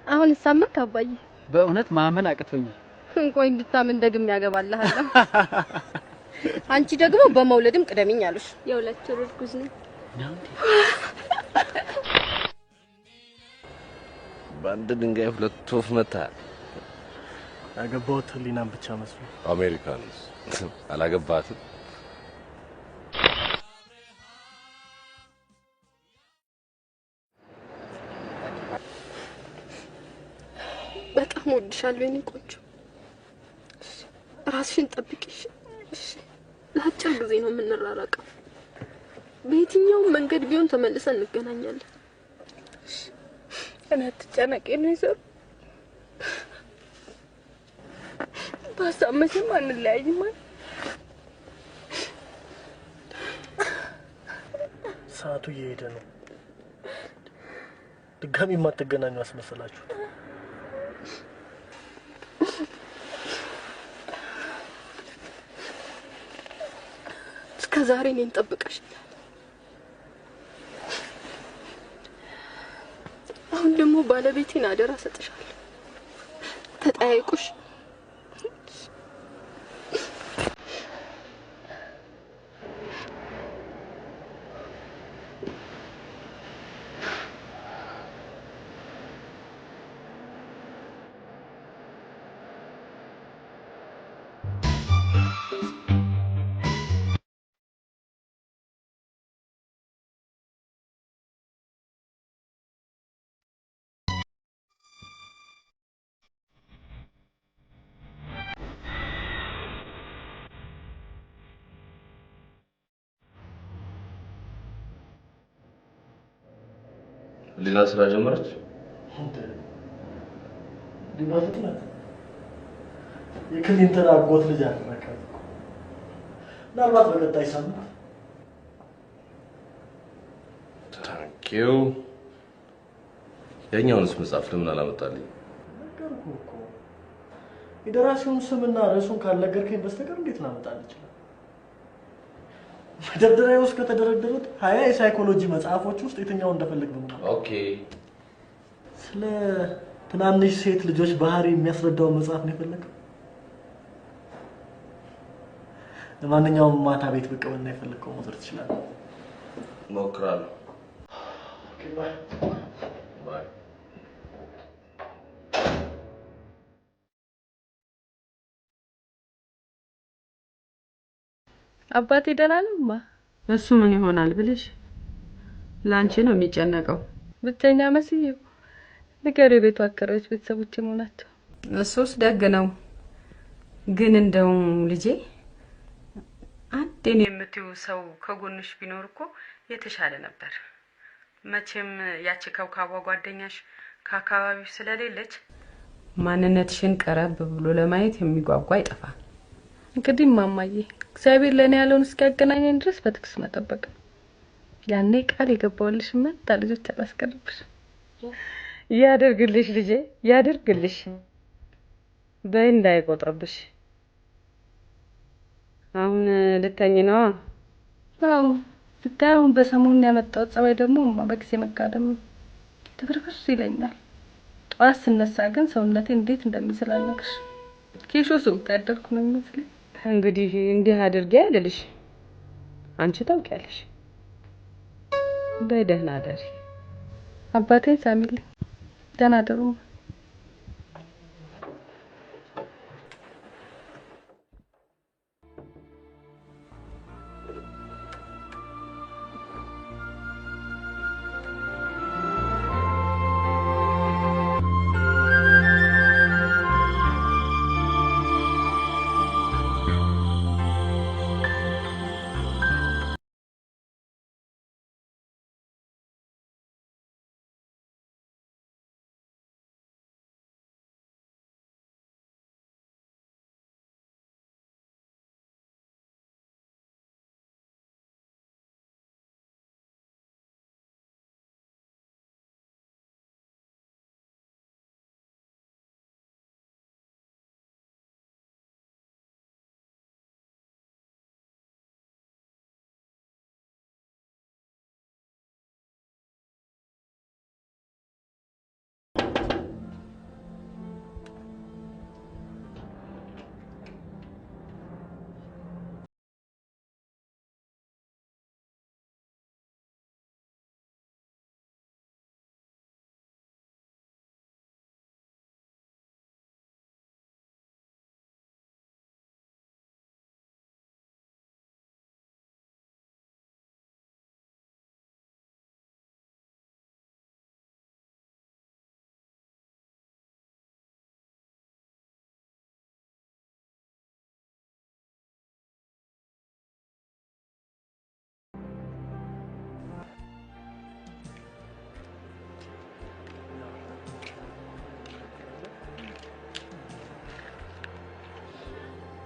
አሁን ሳምንት አባዬ በእውነት ማመን አቅቶኛል። እንቆይ እንድታምን ደግም ያገባልሃለሁ። አንቺ ደግሞ በመውለድም ቅደሚኝ አሉሽ። የሁለት ወር እርጉዝ ነኝ። በአንድ ድንጋይ ሁለት ወፍ መታል። ያገባሁት ህሊናን ብቻ መስሎ። አሜሪካንስ አላገባትም። በጣም ወድሻለሁ የኔ ቆንጆ። ራስሽን ጠብቂሽ። እሺ፣ ለአጭር ጊዜ ነው የምንራራቀው። በየትኛውም መንገድ ቢሆን ተመልሰን እንገናኛለን። እኔ አትጨነቂ ነው ይዘው ባሳመሽም አንለያይም። ሰዓቱ እየሄደ ነው። ድጋሚ የማትገናኙ አስመሰላችሁ። እስከዛሬ እኔን ጠብቀሽኛል። አሁን ደግሞ ባለቤቴን አደራ ሰጥሻለሁ። ተጠያይቁሽ። ሌላ ስራ ጀመረች። ዲባፍት ናት። የክሊንተን አጎት ልጅ አደረካት። ምናልባት በቀጣይ ሳምንት። ታንኪዩ። የኛውንስ መጽሐፍ ለምን አላመጣልኝ? ነገርኩህ እኮ። የደራሲውን ስምና ርዕሱን ካልነገርከኝ በስተቀር እንዴት ላመጣልህ እችላለሁ? መደርደሪያ ውስጥ ከተደረደሩት 20 የሳይኮሎጂ መጽሐፎች ውስጥ የትኛው እንደፈለግ ነው። ኦኬ። ስለ ትናንሽ ሴት ልጆች ባህሪ የሚያስረዳውን መጽሐፍ ነው የፈለገው? ለማንኛውም ማታ ቤት ብቅ ብልና የፈለግከው መውሰድ ትችላለህ። እሞክራለሁ። ኦኬ ባይ ባይ። አባቴ ደህና ነውማ? እሱ ምን ይሆናል ብለሽ ላንቺ ነው የሚጨነቀው። ብቸኛ መስዬው ነገር የቤቱ አከራዮች ቤተሰቦቼ መሆናቸው። እሱስ ደግ ነው። ግን እንደው ልጄ አንዴን የምትይው ሰው ከጎንሽ ቢኖር እኮ የተሻለ ነበር። መቼም ያቺ ከውካቧ ጓደኛሽ ከአካባቢው ስለሌለች ማንነትሽን ቀረብ ብሎ ለማየት የሚጓጓ አይጠፋም። እንግዲህ ማማዬ እግዚአብሔር ለኔ ያለውን እስኪያገናኘን ድረስ በትዕግስት መጠበቅ ነው። ያኔ ቃል የገባውልሽ መጣ ልጆች አላስቀርብሽ። ያደርግልሽ ልጄ ያደርግልሽ። በይ እንዳይቆጥርብሽ። አሁን ልተኝ ነው? አዎ ብታዩን በሰሞኑ ያመጣው ጸባይ ደግሞ በጊዜ መጋደም ትፍርፍር ይለኛል። ጠዋት ስነሳ ግን ሰውነቴ እንዴት እንደሚስል አልነግርሽ። ኬሾ ሱቅ ያደርኩ ነው የሚመስለኝ። እንግዲህ እንዲህ አድርጌ አይደልሽ፣ አንቺ ታውቂያለሽ። በይ ደህና ደሪ። አባቴን ሳሚልኝ። ደህና ደሩ።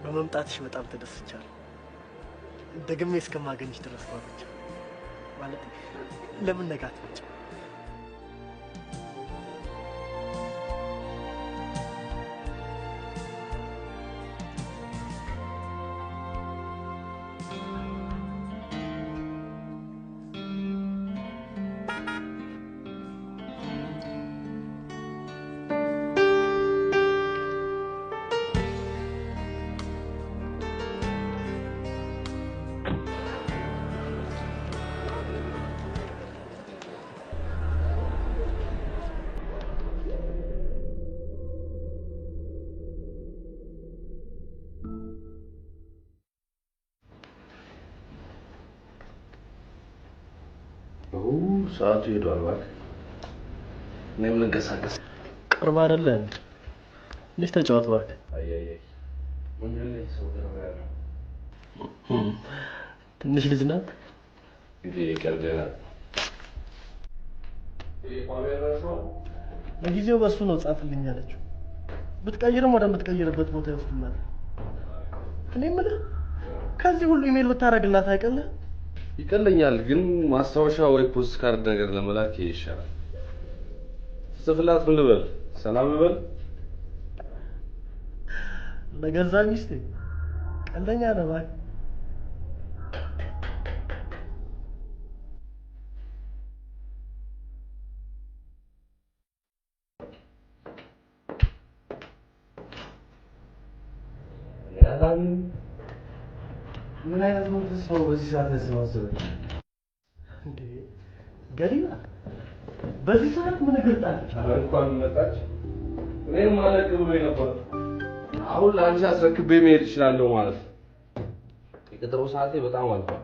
በመምጣትሽ በጣም ተደስቻለሁ። ደግሜ እስከማገኝሽ ድረስ ባሮች ማለት ለምን ነጋት ብቻ ሰዓቱ ሄዷል። እባክህ እኔም ልንቀሳቀስ። ቅርብ አይደለ እንዴ? ልጅ ተጫወት እባክህ። አይ መንገድ ላይ ሰው ተረጋጋ። ትንሽ ልጅ ናት እንዴ? ቀልደና ለጊዜው በሱ ነው ጻፍልኝ ያለችው። ብትቀይርም ወደምትቀይርበት ቦታ ይወስድናል። እኔ የምልህ ከዚህ ሁሉ ኢሜል ብታረግላት አይቀልህ? ይቀለኛል፣ ግን ማስታወሻ ወይ ፖስት ካርድ ነገር ለመላክ ይሻላል። ጽፍላት ምን ልበል? ሰላም ልበል? ለገዛ ሚስቴ ቀልደኛ ነህ እባክህ። ምን አይነት መንፈስ ነው በዚህ ሰዓት ለዚህ ማሰብ እንዴ? ገሊላ በዚህ ሰዓት ምን እገልጣለች? እንኳን መጣች። እኔም ማለቅ ብሎኝ ነበር። አሁን ለአንቺ አስረክቤ መሄድ እችላለሁ ማለት ነው። የቀጠሮ ሰዓቴ በጣም አልፏል።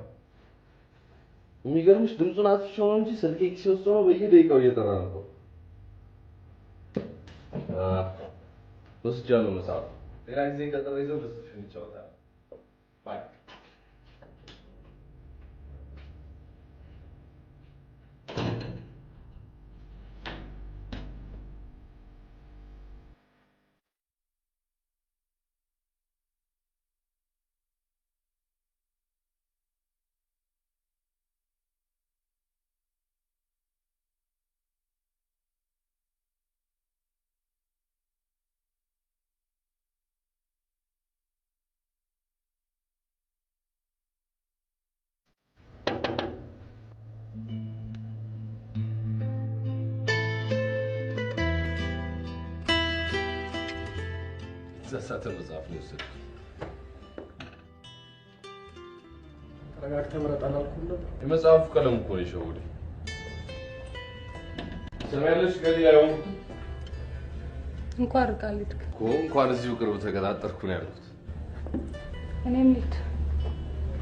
የሚገርምሽ ድምፁን አጥፍቼው ነው እንጂ ስልኬ ኪሴ ውስጥ ሆኖ በየደቂቃው እየጠራ ነበር። ወስጃለሁ መጽሐፍ። ሌላ ጊዜ ቀጠሮ ይዘን በስልክ እንጫወታለን። ባይ የተሳሳተ መጽሐፍ ነው የወሰድኩት። ተረጋግተህ ምረጥ አላልኩም ነበር? የመጽሐፉ ቀለም እኮ ነው የሸወደኝ። ሰማያለሽ ገሊላ ያውቁት እንኳን ርቃል ልትክ እኮ እንኳን እዚሁ ቅርብ ተቀጣጠርኩ ነው ያልኩት። እኔም ልት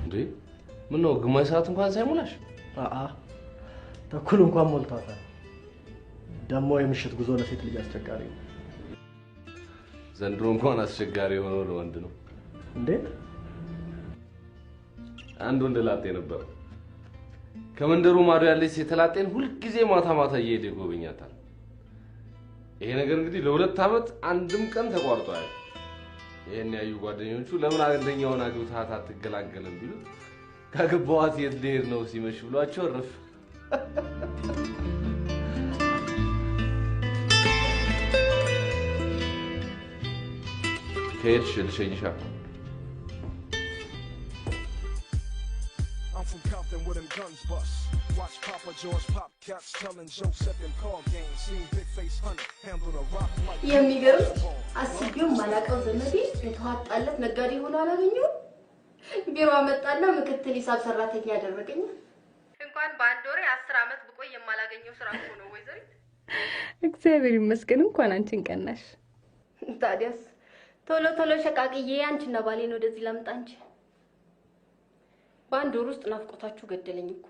እንዴ ምን ነው ግማሽ ሰዓት እንኳን ሳይሞላሽ? ተኩል እንኳን ሞልቷታል። ደግሞ የምሽት ጉዞ ለሴት ልጅ አስቸጋሪ ነው። ዘንድሮ እንኳን አስቸጋሪ የሆነው ለወንድ ነው። እንዴት? አንድ ወንድ ላጤ ነበር። ከመንደሩ ማዶ ያለች ሴት ላጤን ሁልጊዜ ማታ ማታ እየሄደ ይጎበኛታል። ይሄ ነገር እንግዲህ ለ2 ዓመት አንድም ቀን ተቋርጦ አያውቅም። ይሄን ያዩ ጓደኞቹ ለምን አንደኛውን አግብታት አትገላገልም ቢሉት ካገባዋት የት ልሄድ ነው ሲመሽ ብሏቸው እረፍ። ከሄድሽ ልሸኝሻል። I'm from Compton where them guns bust. Watch Papa George pop cats telling jokes at them card games. Seen Big Face Hunter handle a rock like. የሚገርም አስቢው ማላቀው ዘመዴ የተዋጣለት ነጋዴ ሆኖ አላገኘው። ቢሮ አመጣና ምክትል ሂሳብ ሰራተኛ ያደረገኝ። እንኳን በአንድ ወሬ 10 ዓመት ብቆይ የማላገኘው ስራ እኮ ነው ወይዘሪት። እግዚአብሔር ይመስገን እንኳን አንቺን ቀናሽ። ታዲያስ ቶሎ ቶሎ ሸቃቅዬ አንቺና ባሌን ወደዚህ ላምጣ እንጂ በአንድ ወር ውስጥ ናፍቆታችሁ ገደለኝ እኮ።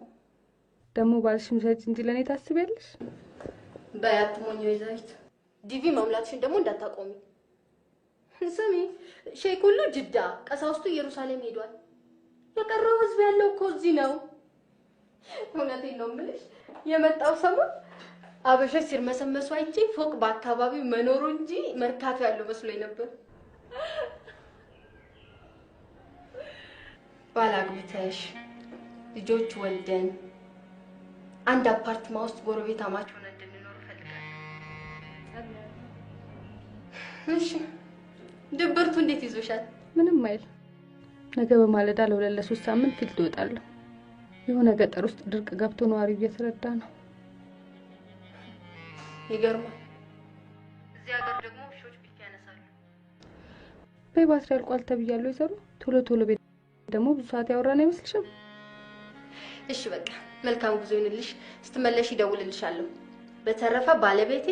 ደግሞ ባልሽም ሸጭ እንጂ ለኔ ታስቢያለሽ? በያትሞኝ ወይዘሪት ዲቪ መሙላትሽን ደግሞ እንዳታቆሚ። ስሚ ሼክ ሁሉ ጅዳ፣ ቀሳውስቱ ኢየሩሳሌም ሄዷል። የቀረው ህዝብ ያለው እኮ እዚህ ነው። እውነቴን ነው የምልሽ የመጣው ሰሞን አበሾች ሲርመሰመሱ አይቼ ፎቅ በአካባቢው መኖሩ እንጂ መርካቶ ያለው መስሎኝ ነበር። ባላግብተሽ ልጆች ወልደን አንድ አፓርትማ ውስጥ ጎረቤት አማች ሆነን እንድንኖር ፈልጋለሁ። እሺ ድብርቱ እንዴት ይዞሻል? ምንም አይል። ነገ በማለዳ ለ2-3 ሳምንት ፊልድ እወጣለሁ። የሆነ ገጠር ውስጥ ድርቅ ገብቶ ነዋሪው እየተረዳ ነው። ይገርማል። እዚህ ሀገር ደግሞ ውሾች ቢት ያነሳሉ። በባትሪ አልቋል ተብያለሁ። ይሰሩ ቶሎ ቶሎ ቤት ደግሞ ብዙ ሰዓት ያወራን አይመስልሽም? እሺ በቃ መልካም ጉዞ ይሁንልሽ። ስትመለሽ ይደውልልሻለሁ። በተረፈ ባለቤቴ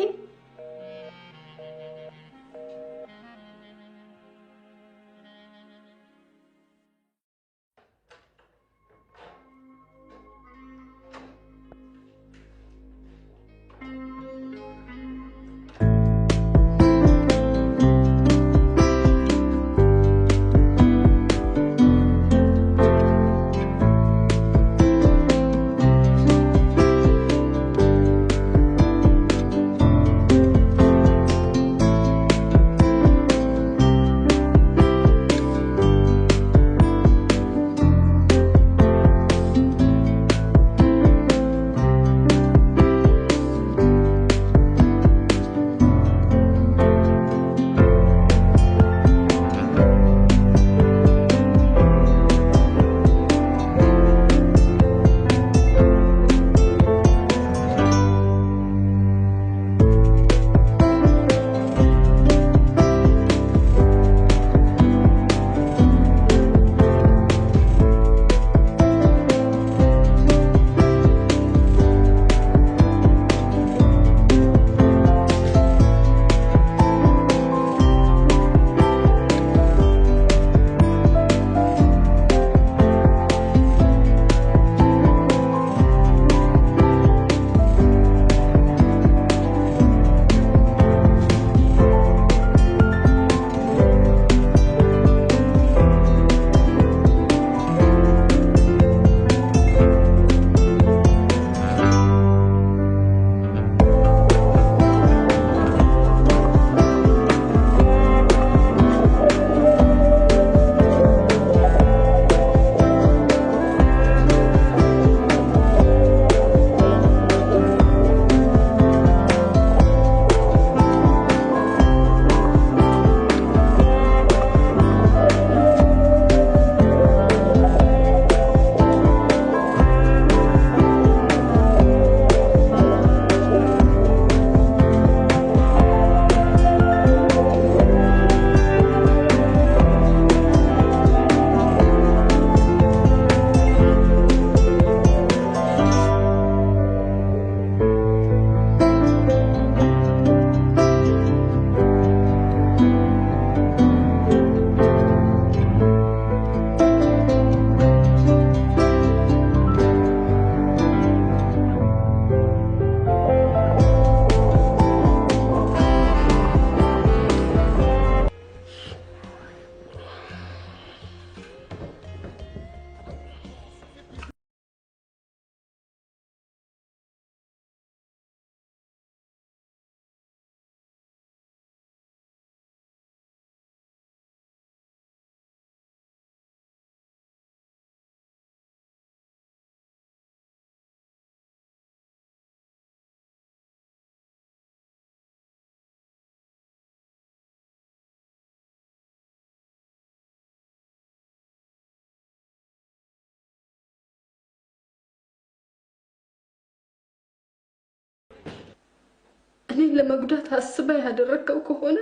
እኔ ለመጉዳት አስባ ያደረከው ከሆነ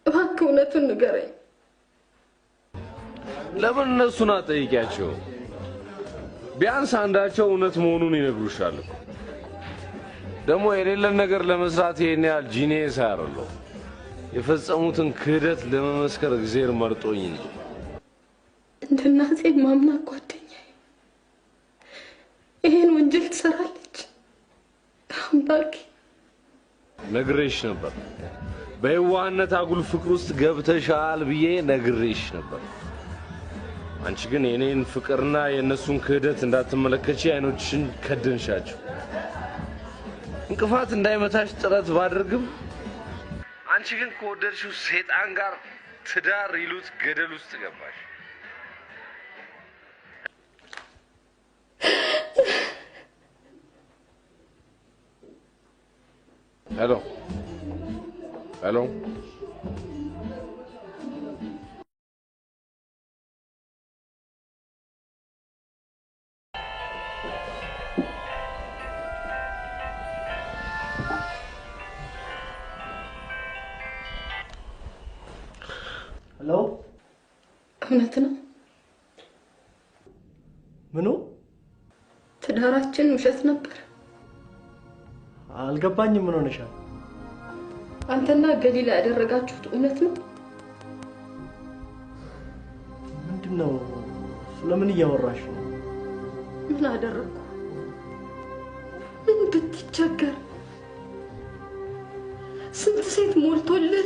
እባክህ እውነቱን ንገረኝ። ለምን እነሱን አትጠይቂያቸው? ቢያንስ አንዳቸው እውነት መሆኑን ይነግሩሻል እኮ። ደግሞ የሌለን ነገር ለመስራት ይሄን ያህል ጂኒየስ አይደለም። የፈጸሙትን ክህደት ለመመስከር እግዚአብሔር መርጦኝ እንጂ እንደ እናቴ ማምና ጓደኛዬ ይሄን ወንጀል ትሰራለች። አምላኬ ነግሬሽ ነበር። በየዋህነት አጉል ፍቅር ውስጥ ገብተሻል ብዬ ነግሬሽ ነበር። አንቺ ግን የኔን ፍቅርና የእነሱን ክህደት እንዳትመለከቺ አይኖችሽን ከደንሻቸው። እንቅፋት እንዳይመታሽ ጥረት ባደርግም አንቺ ግን ከወደድሽው ሰይጣን ጋር ትዳር ይሉት ገደል ውስጥ ገባሽ። ሄሎ ሄሎ ሄሎ እውነት ነው? ምኑ? ትዳራችን ውሸት ነበር? አልገባኝም። ምን ሆነሻል? አንተና ገሊላ ያደረጋችሁት እውነት ነው? ምንድነው? ስለምን እያወራሽ ነው? ምን አደረኩ? ምን ብትቸገር? ስንት ሴት ሞልቶልህ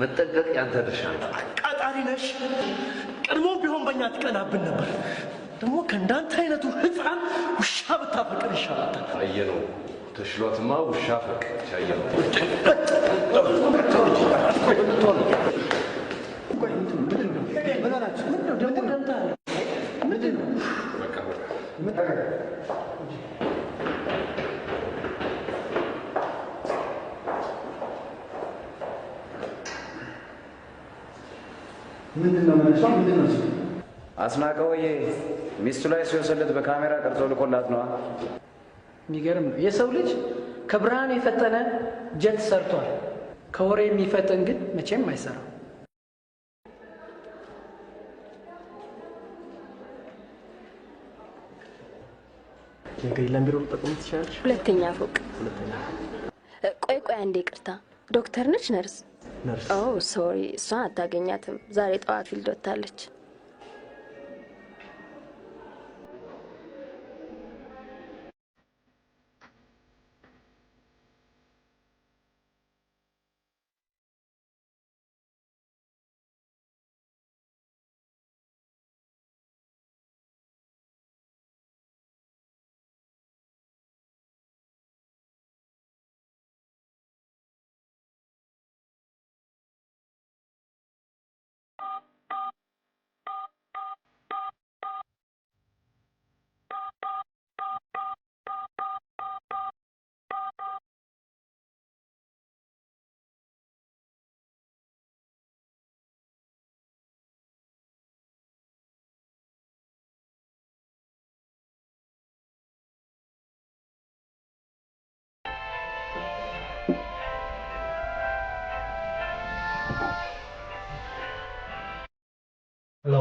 መጠንቀቅ ያንተ ድርሻ ነው። አቃጣሪ ነሽ። ቀድሞም ቢሆን በእኛ ትቀናብን ነበር። ደግሞ ከእንዳንተ አይነቱ ህፃን ውሻ ብታፈቅር ይሻላታል። አየነው። ተሽሏትማ ውሻ ፈቀደች። አየነው። ምንድነው መነሻው? ምንድነው? አስናቀውዬ ሚስቱ ላይ ሲወሰለት በካሜራ ቀርጾ ልኮላት ነዋ። የሚገርም ነው። የሰው ልጅ ከብርሃን የፈጠነ ጀት ሰርቷል። ከወሬ የሚፈጥን ግን መቼም አይሰራም። የገይላን ቢሮ ልጠቁም ትችላለሽ? ሁለተኛ ፎቅ። ቆይ አንዴ ይቅርታ። ዶክተር ነች ነርስ? ነርስ። ኦ ሶሪ፣ እሷን አታገኛትም። ዛሬ ጠዋት ፊልድ ወጥታለች። ሄሎ።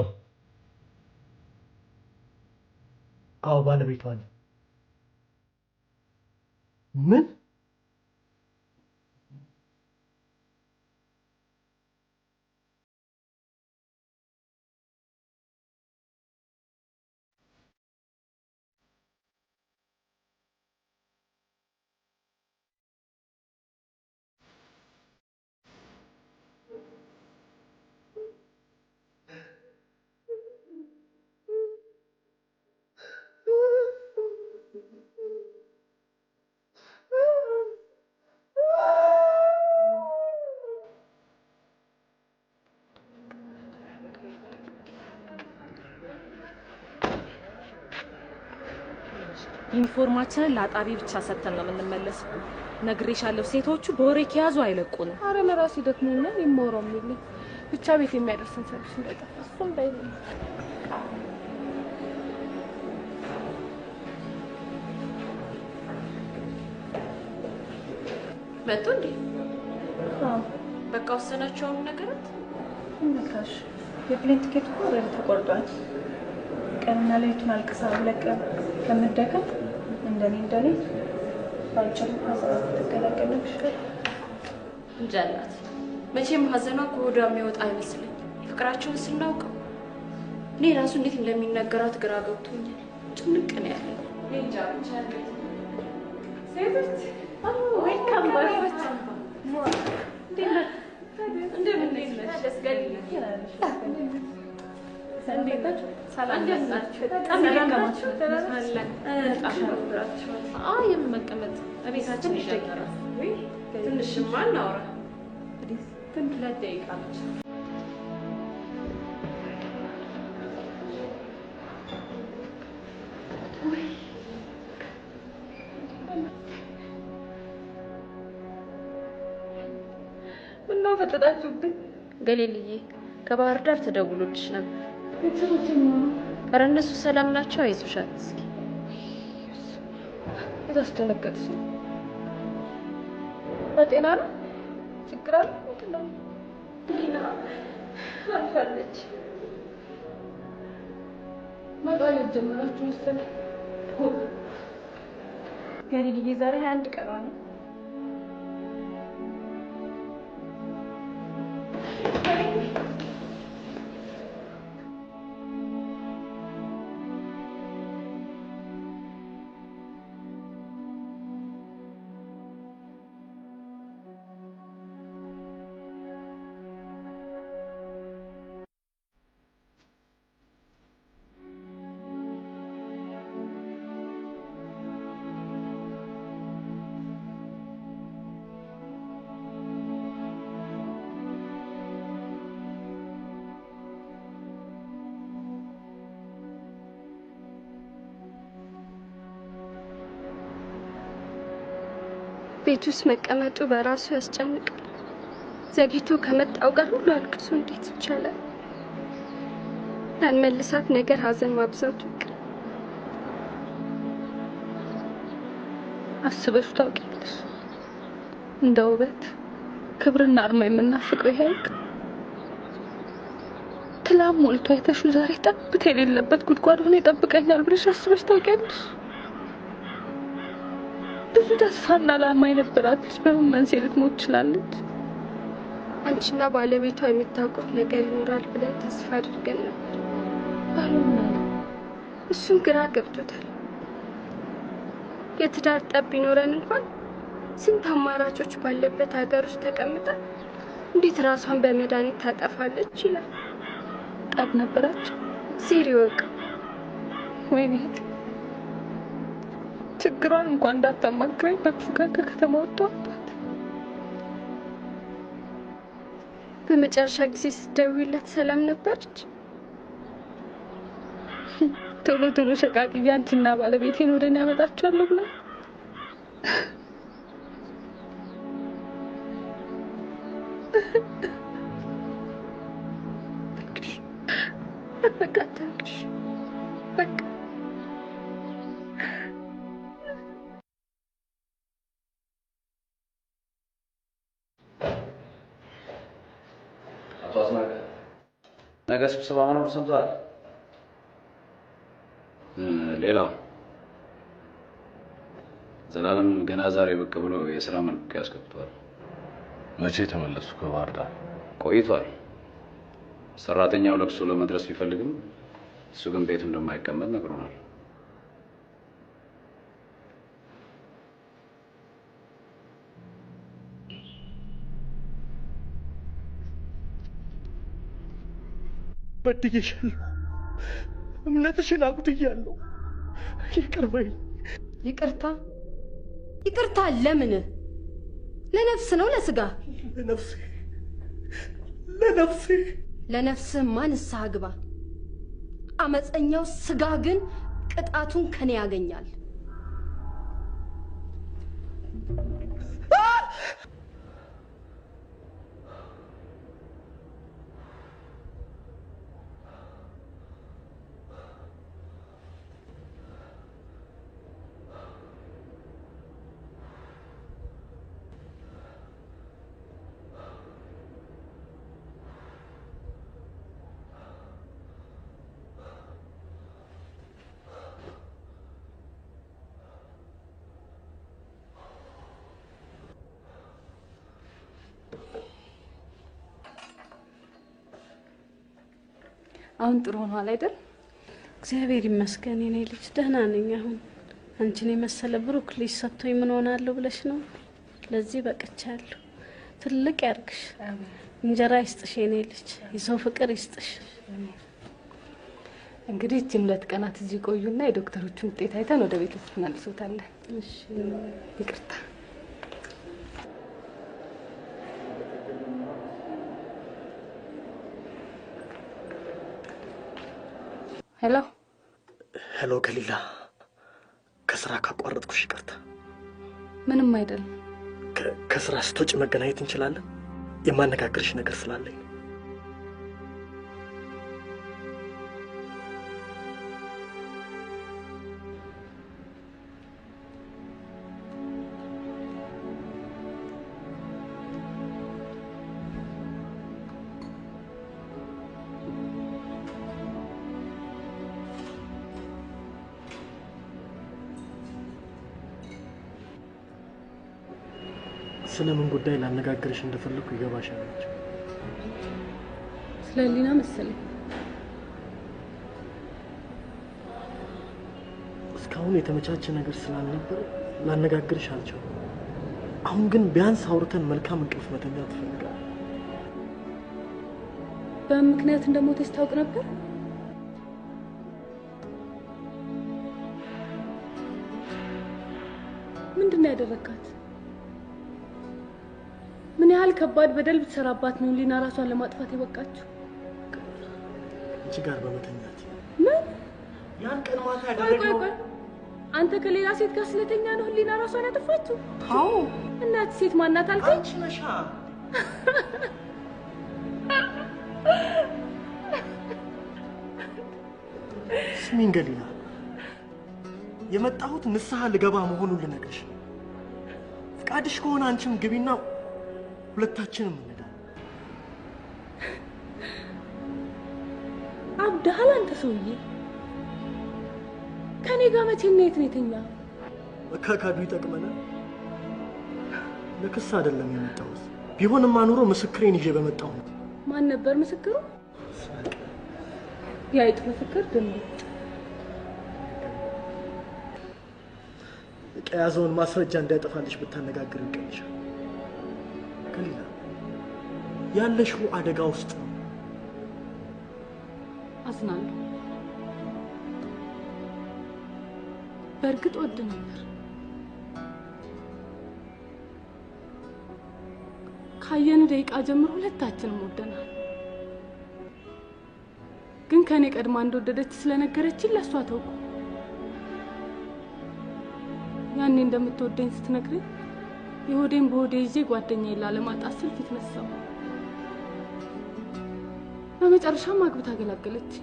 አዎ ባለቤቷ ነኝ። ምን? ኢንፎርማችንን ለአጣቢ ብቻ ሰጥተን ነው የምንመለሰው። ነግሬሻለሁ፣ ሴቶቹ በወሬ ከያዙ አይለቁንም። አረ ለራሴ ደክሞኛል፣ የማወራው የሚልኝ ብቻ ቤት የሚያደርሰን ሰርቪስ እንዳይጠፋ እሱም እንዳይልኝ። መጡ እንዴ? በቃ ወሰናቸውን ነገራት። እንካሽ የፕሌን ቲኬት እኮ ወሬ ተቆርጧል። ቀንና ሌሊቱን አልቅሳ ብለቀም ከምትደከም እንደኔ ባጭሩ ሀሳብ ተገላገለሽ። እንጃላት መቼም ሀዘኗ ከሆዷ የሚወጣ አይመስለኝ። ፍቅራቸውን ስናውቀው እኔ ራሱ እንዴት እንደሚነገራት ግራ ገብቶኛል። ጭንቅ ነው ያለኝ። እኔ እንጃ ብቻ ሴቶች ዌልካም ባክ። እንደምን ነሽ? ደስ ገለኝ። የመቀመጥ ቤታችን ይጀምራል። ትንሽማ እናውራ። ሁለት ደቂቃ ብቻ። ምነው ፈጠጣችሁብኝ? ገሌልዬ ከባህር ዳር ተደውሎልሽ ነበር። ኧረ እነሱ ሰላም ናቸው። አይዞሽ አትስጊ። የታስደነገጥሽ በጤና ነው? ችግር አለ? ሊና አልፋለች። መጣየት ጀመራችሁ መሰለኝ። ገሊልዬ ዛሬ 21 ቀኗ ነው። ቤት ውስጥ መቀመጡ በራሱ ያስጨንቃል። ዘግይቶ ከመጣው ጋር ሁሉ አልቅሶ እንዴት ይቻላል? ያልመልሳት ነገር ሀዘን ማብዛቱ ይቅር። አስበሽ ታውቂያለሽ? እንደ ውበት ክብርና አርማ የምናፍቀው ይሄ ሐይቅ ትላም ሞልቶ አይተሹ ዛሬ ጠብታ የሌለበት ጉድጓድ ሆኖ ይጠብቀኛል ብለሽ አስበሽ ታውቂያለሽ? ብዙ ተስፋና ዓላማ የነበራት በምን መንስኤ ልትሞት ትችላለች? አንቺና ባለቤቷ የምታውቁት ነገር ይኖራል ብለን ተስፋ አድርገን ነበር። ባሉና እሱም ግራ ገብቶታል። የትዳር ጠብ ቢኖረን እንኳን ስንት አማራጮች ባለበት ሀገር ውስጥ ተቀምጣ እንዴት ራሷን በመድኃኒት ታጠፋለች ይላል። ጠብ ነበራቸው? ዜር ይወቅ። ወይኔ ችግሯን እንኳን እንዳታማክረኝ በክፉ ቀን ከከተማ ወጣሁባት። በመጨረሻ ጊዜ ስትደውይላት ሰላም ነበረች? ቶሎ ቶሎ ሸቃቅዬ አንቺና ባለቤቴን ወደ እኔ አመጣችኋለሁ ብላ በቃ ታንክሽ በቃ አቶ አስናቀ ነገ ስብሰባ መኖር ሰምተዋል? ሌላው ዘላለም ገና ዛሬ ብቅ ብሎ የሥራ መልቀቂያ ያስገብቷል። መቼ ተመለሱ? ከባህር ዳር ቆይቷል። ሰራተኛው ለቅሶ ለመድረስ ቢፈልግም እሱ ግን ቤቱ እንደማይቀመጥ ነግሮናል። በድዬሻለሁ፣ እምነትሽን አጉድያለሁ። ይቅር በይ። ይቅርታ? ይቅርታ ለምን? ለነፍስ ነው ለስጋ? ለነፍሴ ለነፍሴ ለነፍስህማ ንስሐ ግባ። አመፀኛው ስጋ ግን ቅጣቱን ከኔ ያገኛል። አሁን ጥሩ ሆኗል አይደል? እግዚአብሔር ይመስገን የኔ ልጅ ደህና ነኝ። አሁን አንቺን የመሰለ ብሩክ ልጅ ሰጥቶኝ ምን ሆናለሁ ብለሽ ነው? ለዚህ በቅቻለሁ። ትልቅ ያርግሽ፣ እንጀራ ይስጥሽ የኔ ልጅ፣ የሰው ፍቅር ይስጥሽ። እንግዲህ እቺን 2 ቀናት እዚህ ቆዩና የዶክተሮቹን ውጤት አይተን ወደ ቤት እንመልሶታለን። እሺ ይቅርታ። ሄሎ ሄሎ፣ ከሊላ ከስራ ካቋረጥኩሽ ይቅርታ። ምንም አይደለም። ከስራ ስትወጪ መገናኘት እንችላለን? የማነጋግርሽ ነገር ስላለኝ። ስለምን ጉዳይ ላነጋግርሽ እንደፈለኩ ይገባሻል? ስለ ሊና መሰለኝ። እስካሁን የተመቻቸ ነገር ስላልነበር ላነጋግርሽ አልቻልኩም። አሁን ግን ቢያንስ አውርተን መልካም እንቅልፍ መተኛት ትፈልጋለሁ። በምክንያት እንደሞተች ታውቅ ነበር? ምንድነው ያደረካት? ምን ያህል ከባድ በደል ብትሰራባት ነው ሊና ራሷን ለማጥፋት የበቃችው? አንቺ ጋር በመተኛት። ምን? ያን ቀን ማታ ቆይ ያደረግነው አንተ ከሌላ ሴት ጋር ስለተኛ ነው ሊና ራሷን ያጠፋችው? አዎ። እናት ሴት ማናት አልከኝ? አንቺ ነሻ። ስሚኝ ገሊላ፣ የመጣሁት ንስሐ ልገባ መሆኑን ልነግርሽ። ፍቃድሽ ከሆነ አንቺም ግቢና ሁለታችንም እንሄዳለን። አብዳሃል አንተ ሰውዬ። ከኔ ጋር መቼ ነው የትኛው? መካካዱ ይጠቅመናል። ለክስ አይደለም የመጣሁት። ቢሆንማ ኑሮ ምስክሬን ይዤ በመጣሁ ነው። ማን ነበር ምስክሩ? የአይጥ ምስክር ድንቢጥ። የያዘውን ማስረጃ እንዳይጠፋልሽ ብታነጋግር ይቀልሻል። ገሊላ፣ ያለሽው አደጋ ውስጥ ነው። አዝናለሁ። በእርግጥ ወድ ነበር። ካየን ደቂቃ ጀምሮ ሁለታችንም ወደናል። ግን ከኔ ቀድማ እንደወደደች ስለነገረችኝ ለሷ ተውኩ። ያኔ እንደምትወደኝ ስትነግረኝ የሆዴን በሆዴ ይዤ ጓደኛዬን ላለማጣት ስል ፊት ነሳው። በመጨረሻም አግብታ ገላገለች።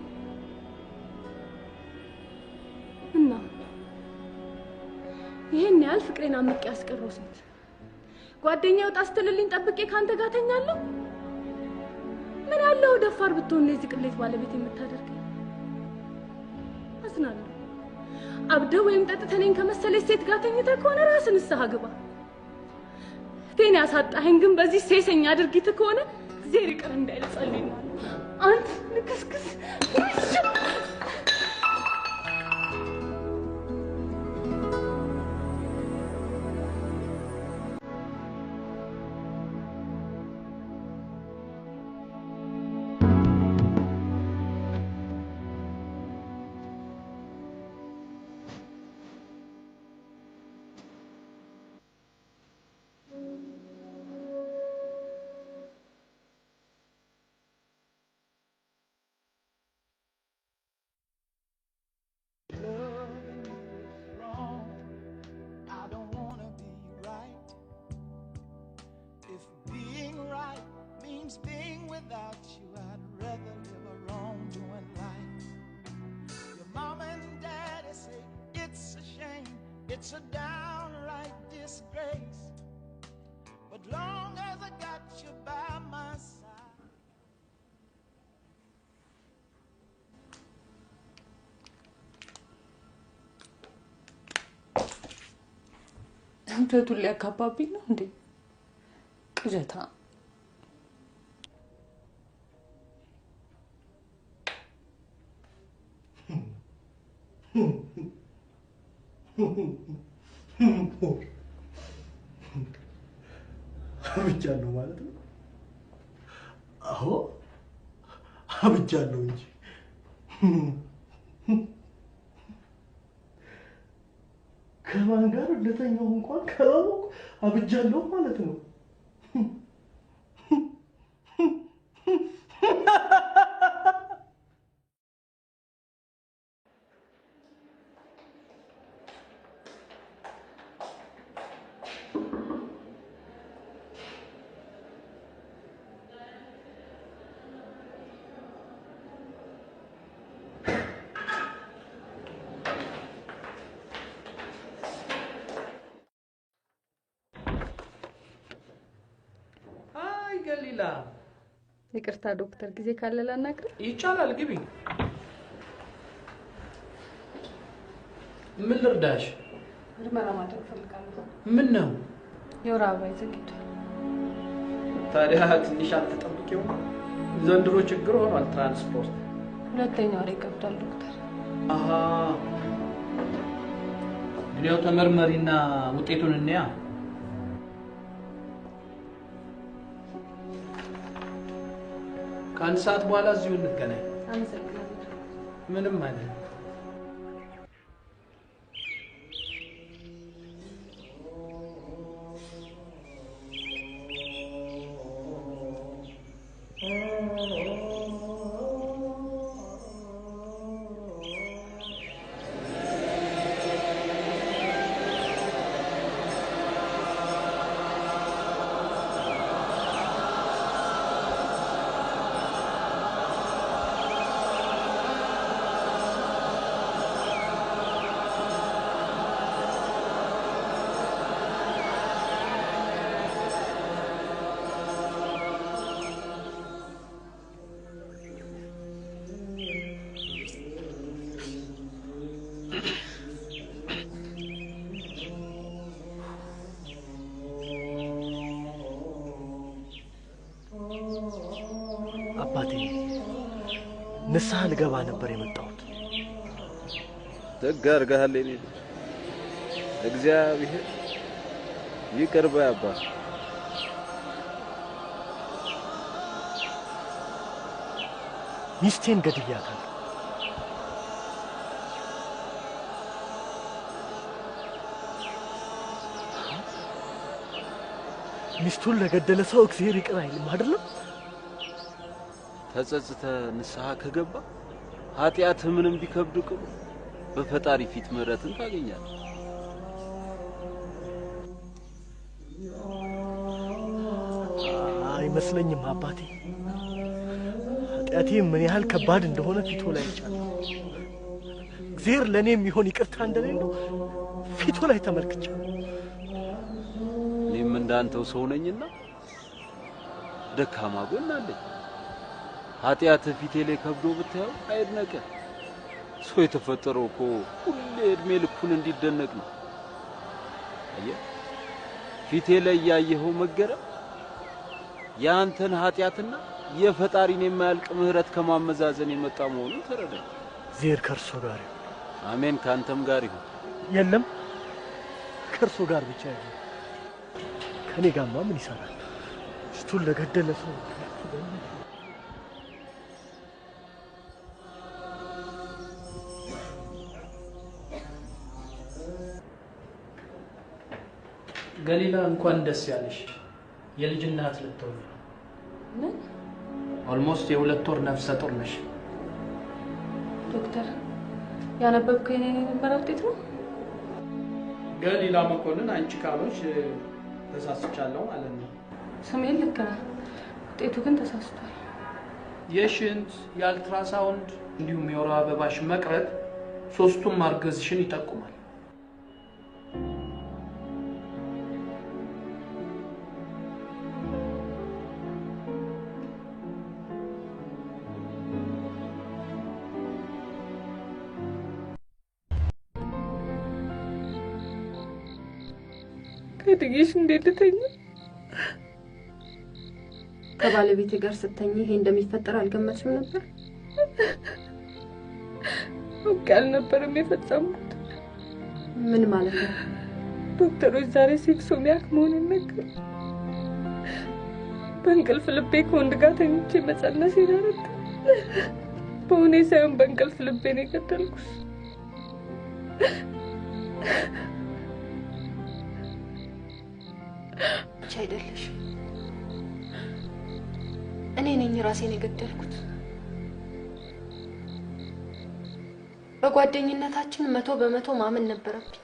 እና ይሄን ያህል ፍቅሬን አምቄ ያስቀረው ሴት ጓደኛዬ ወጣ ስትልልኝ ጠብቄ ካንተ ጋር ተኛለሁ? ምን ያለው ደፋር ብትሆን ነው የዚህ ቅሌት ባለቤት የምታደርገኝ? አዝናለሁ። አብደው ወይም ጠጥተኔን ከመሰለች ሴት ጋር ተኝተህ ከሆነ ራስን ንስሐ ግባ። እቴን ያሳጣኸኝ ግን በዚህ ሴሰኛ ድርጊት ከሆነ እግዚአብሔር ይቅር እንዳይል ጸልይ ነው። አንተ ልክስክስ Being without you, I'd rather live a wrongdoing life. Your mom and daddy say it's a shame, it's a downright disgrace. But long as I got you by my side. አንተቱ ሊያካባብኝ ነው እንዴ? ቅዠታ አብጃለሁ ማለት ነው? አዎ አብጃለሁ እንጂ ከማን ጋር እንደተኛው እንኳን ካላወቅሁ አብጃለሁ ማለት ነው። ገሊላ፣ ይቅርታ ዶክተር፣ ጊዜ ካለ ላናግር? ይቻላል፣ ግቢ። ምን ልርዳሽ? ምርመራ ማድረግ ፈልጋለሁ። ምን ነው? የወር አበባዬ ዘግይቷል። ታዲያ ትንሽ አትጠብቂው? ዘንድሮ ችግር ሆኗል ትራንስፖርት። ሁለተኛ ወር ይከብዳል ዶክተር። አሃ፣ እንግዲያው ተመርመሪና ውጤቱን እንያ። ከአንድ ሰዓት በኋላ እዚሁ እንገናኝ። አመሰግናለሁ። ምንም አይደለም። ንስሐ ልገባ ነበር የመጣሁት። ደግ አድርገሃል የኔ ልጅ። እግዚአብሔር ይቅር በይ አባ። ሚስቴን ገድያታለሁ። ሚስቱን ለገደለ ሰው እግዚአብሔር ይቅር አይልም አይደለም? ተጸጽተ ንስሐ ከገባ ኃጢአት ምንም ቢከብድ ቅሉ በፈጣሪ ፊት ምሕረትን ታገኛለህ። አይመስለኝም አባቴ። ኃጢአቴ ምን ያህል ከባድ እንደሆነ ፊቱ ላይ አይቻለሁ። እግዚአብሔር ለእኔ የሚሆን ይቅርታ እንደሌለው ፊቱ ላይ ተመልክቻለሁ። እኔም እንዳንተው ሰው ነኝና ደካማ ጎን አለኝ። ኃጢአት ፊቴ ላይ ከብዶ ብታየው አይድነቀ። ሰው የተፈጠረው እኮ ሁሌ እድሜ ልኩን እንዲደነቅ ነው። አየህ ፊቴ ላይ ያየኸው መገረም ያንተን ኃጢአትና የፈጣሪን የማያልቅ ምህረት ከማመዛዘን የመጣ መሆኑን ተረዳኝ። እግዚአብሔር ከእርሱ ጋር ይሁን። አሜን። ካንተም ጋር ይሁን። የለም ከእርሱ ጋር ብቻ ይሁን። ከኔ ጋርማ ምን ይሰራል? ሚስቱን ለገደለ ሰው ገሊላ እንኳን ደስ ያለሽ። የልጅ እናት ልትሆኚ ነው። ምን? ኦልሞስት የ2 ወር ነፍሰ ጡር ነሽ። ዶክተር ያነበብከው የኔ የምርመራ ውጤት ነው? ገሊላ መኮንን አንቺ ካሎች ተሳስቻለሁ ማለት ነው። ስሜን ልክ ነህ፣ ውጤቱ ግን ተሳስቷል። የሽንት የአልትራሳውንድ እንዲሁም የወር አበባሽ መቅረት ሶስቱም ማርገዝሽን ይጠቁማል። ከድጌሽ እንዴት ልተኛ? ከባለቤቴ ጋር ስተኝ ይሄ እንደሚፈጠር አልገመትሽም ነበር? አውቄ አልነበረም የፈጸምኩት። ምን ማለት ነው? ዶክተሮች ዛሬ ሴክሶሚያክ መሆኑን ነገር በእንቅልፍ ልቤ ከወንድ ጋር ተኝቼ መጸነስ ይደረግ በእውኔ ሳይሆን በእንቅልፍ ልቤ ነው የገደልኩት። ብቻ አይደለሽ፣ እኔ ነኝ ራሴን የገደልኩት። በጓደኝነታችን 100% ማመን ነበረብኝ።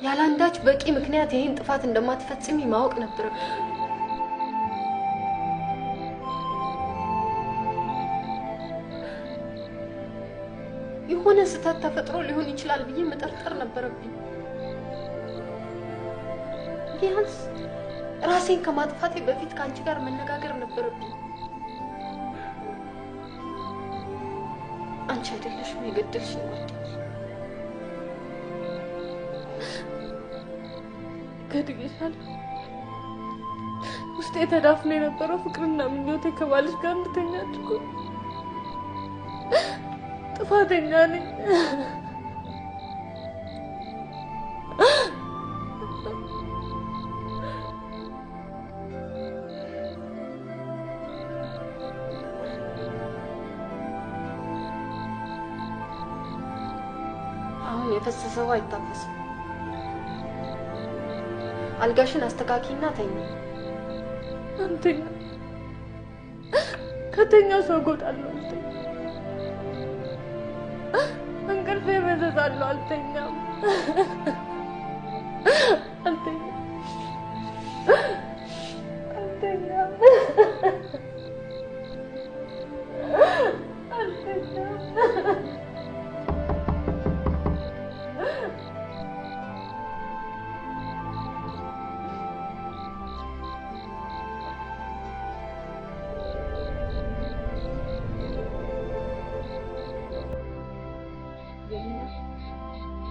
ያላንዳች በቂ ምክንያት ይሄን ጥፋት እንደማትፈጽሚ ማወቅ ነበረብኝ። የሆነ ስህተት ተፈጥሮ ሊሆን ይችላል ብዬ መጠርጠር ነበረብኝ። ቢያንስ ራሴን ከማጥፋቴ በፊት ከአንቺ ጋር መነጋገር ነበረብኝ። አንቺ አይደለሽም የገደልሽኝ ጓደኛዬ። ገድዬሻለሁ። ውስጤ ተዳፍኖ የነበረው ፍቅርና ምኞቴ ከባልሽ ጋር እንድተኛ አድርጎ ጥፋተኛ ነኝ። አሁን የፈሰሰው አይታፈስም። አልጋሽን አስተካኪና ተኝ። አንተኛ ከተኛው ሰው ጎዳለሁ። እንቅልፌ መዘዛለሁ። አልተኛም። አልተኛም። አልተኛም። አልተኛም።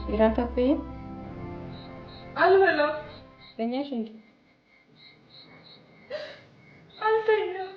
ይራታ ፈይ አልበላም። ተኛሽ እንዴ? አልተኛም።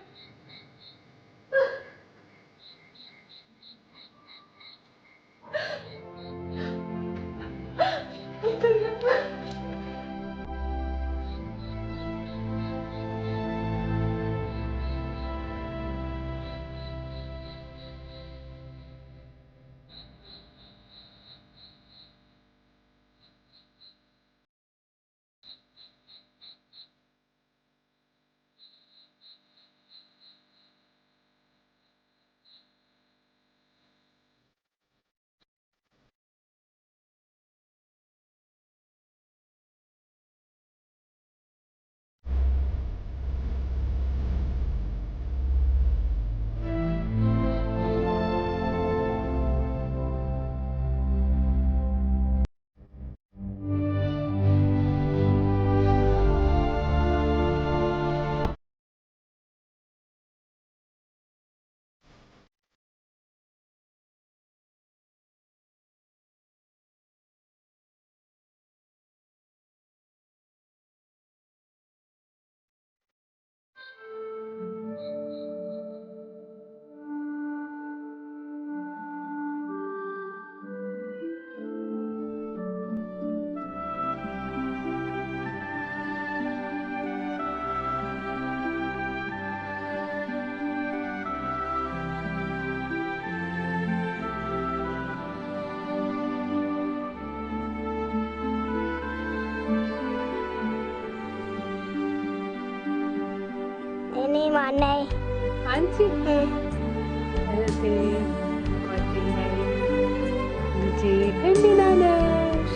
ማነይ? አንቺ እህቴ ጓደኛዬ ልጄ ህሊና ነሽ።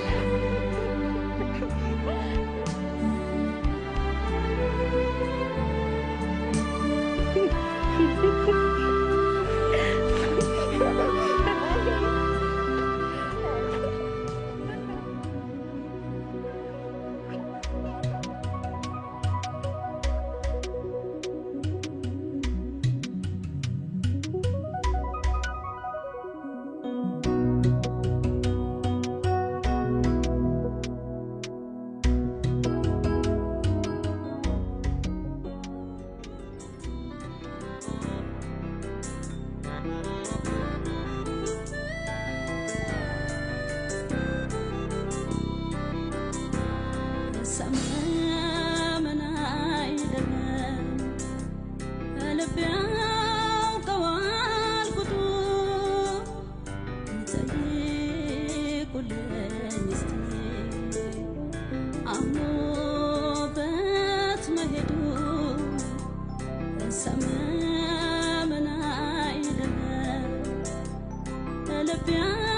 Yeah.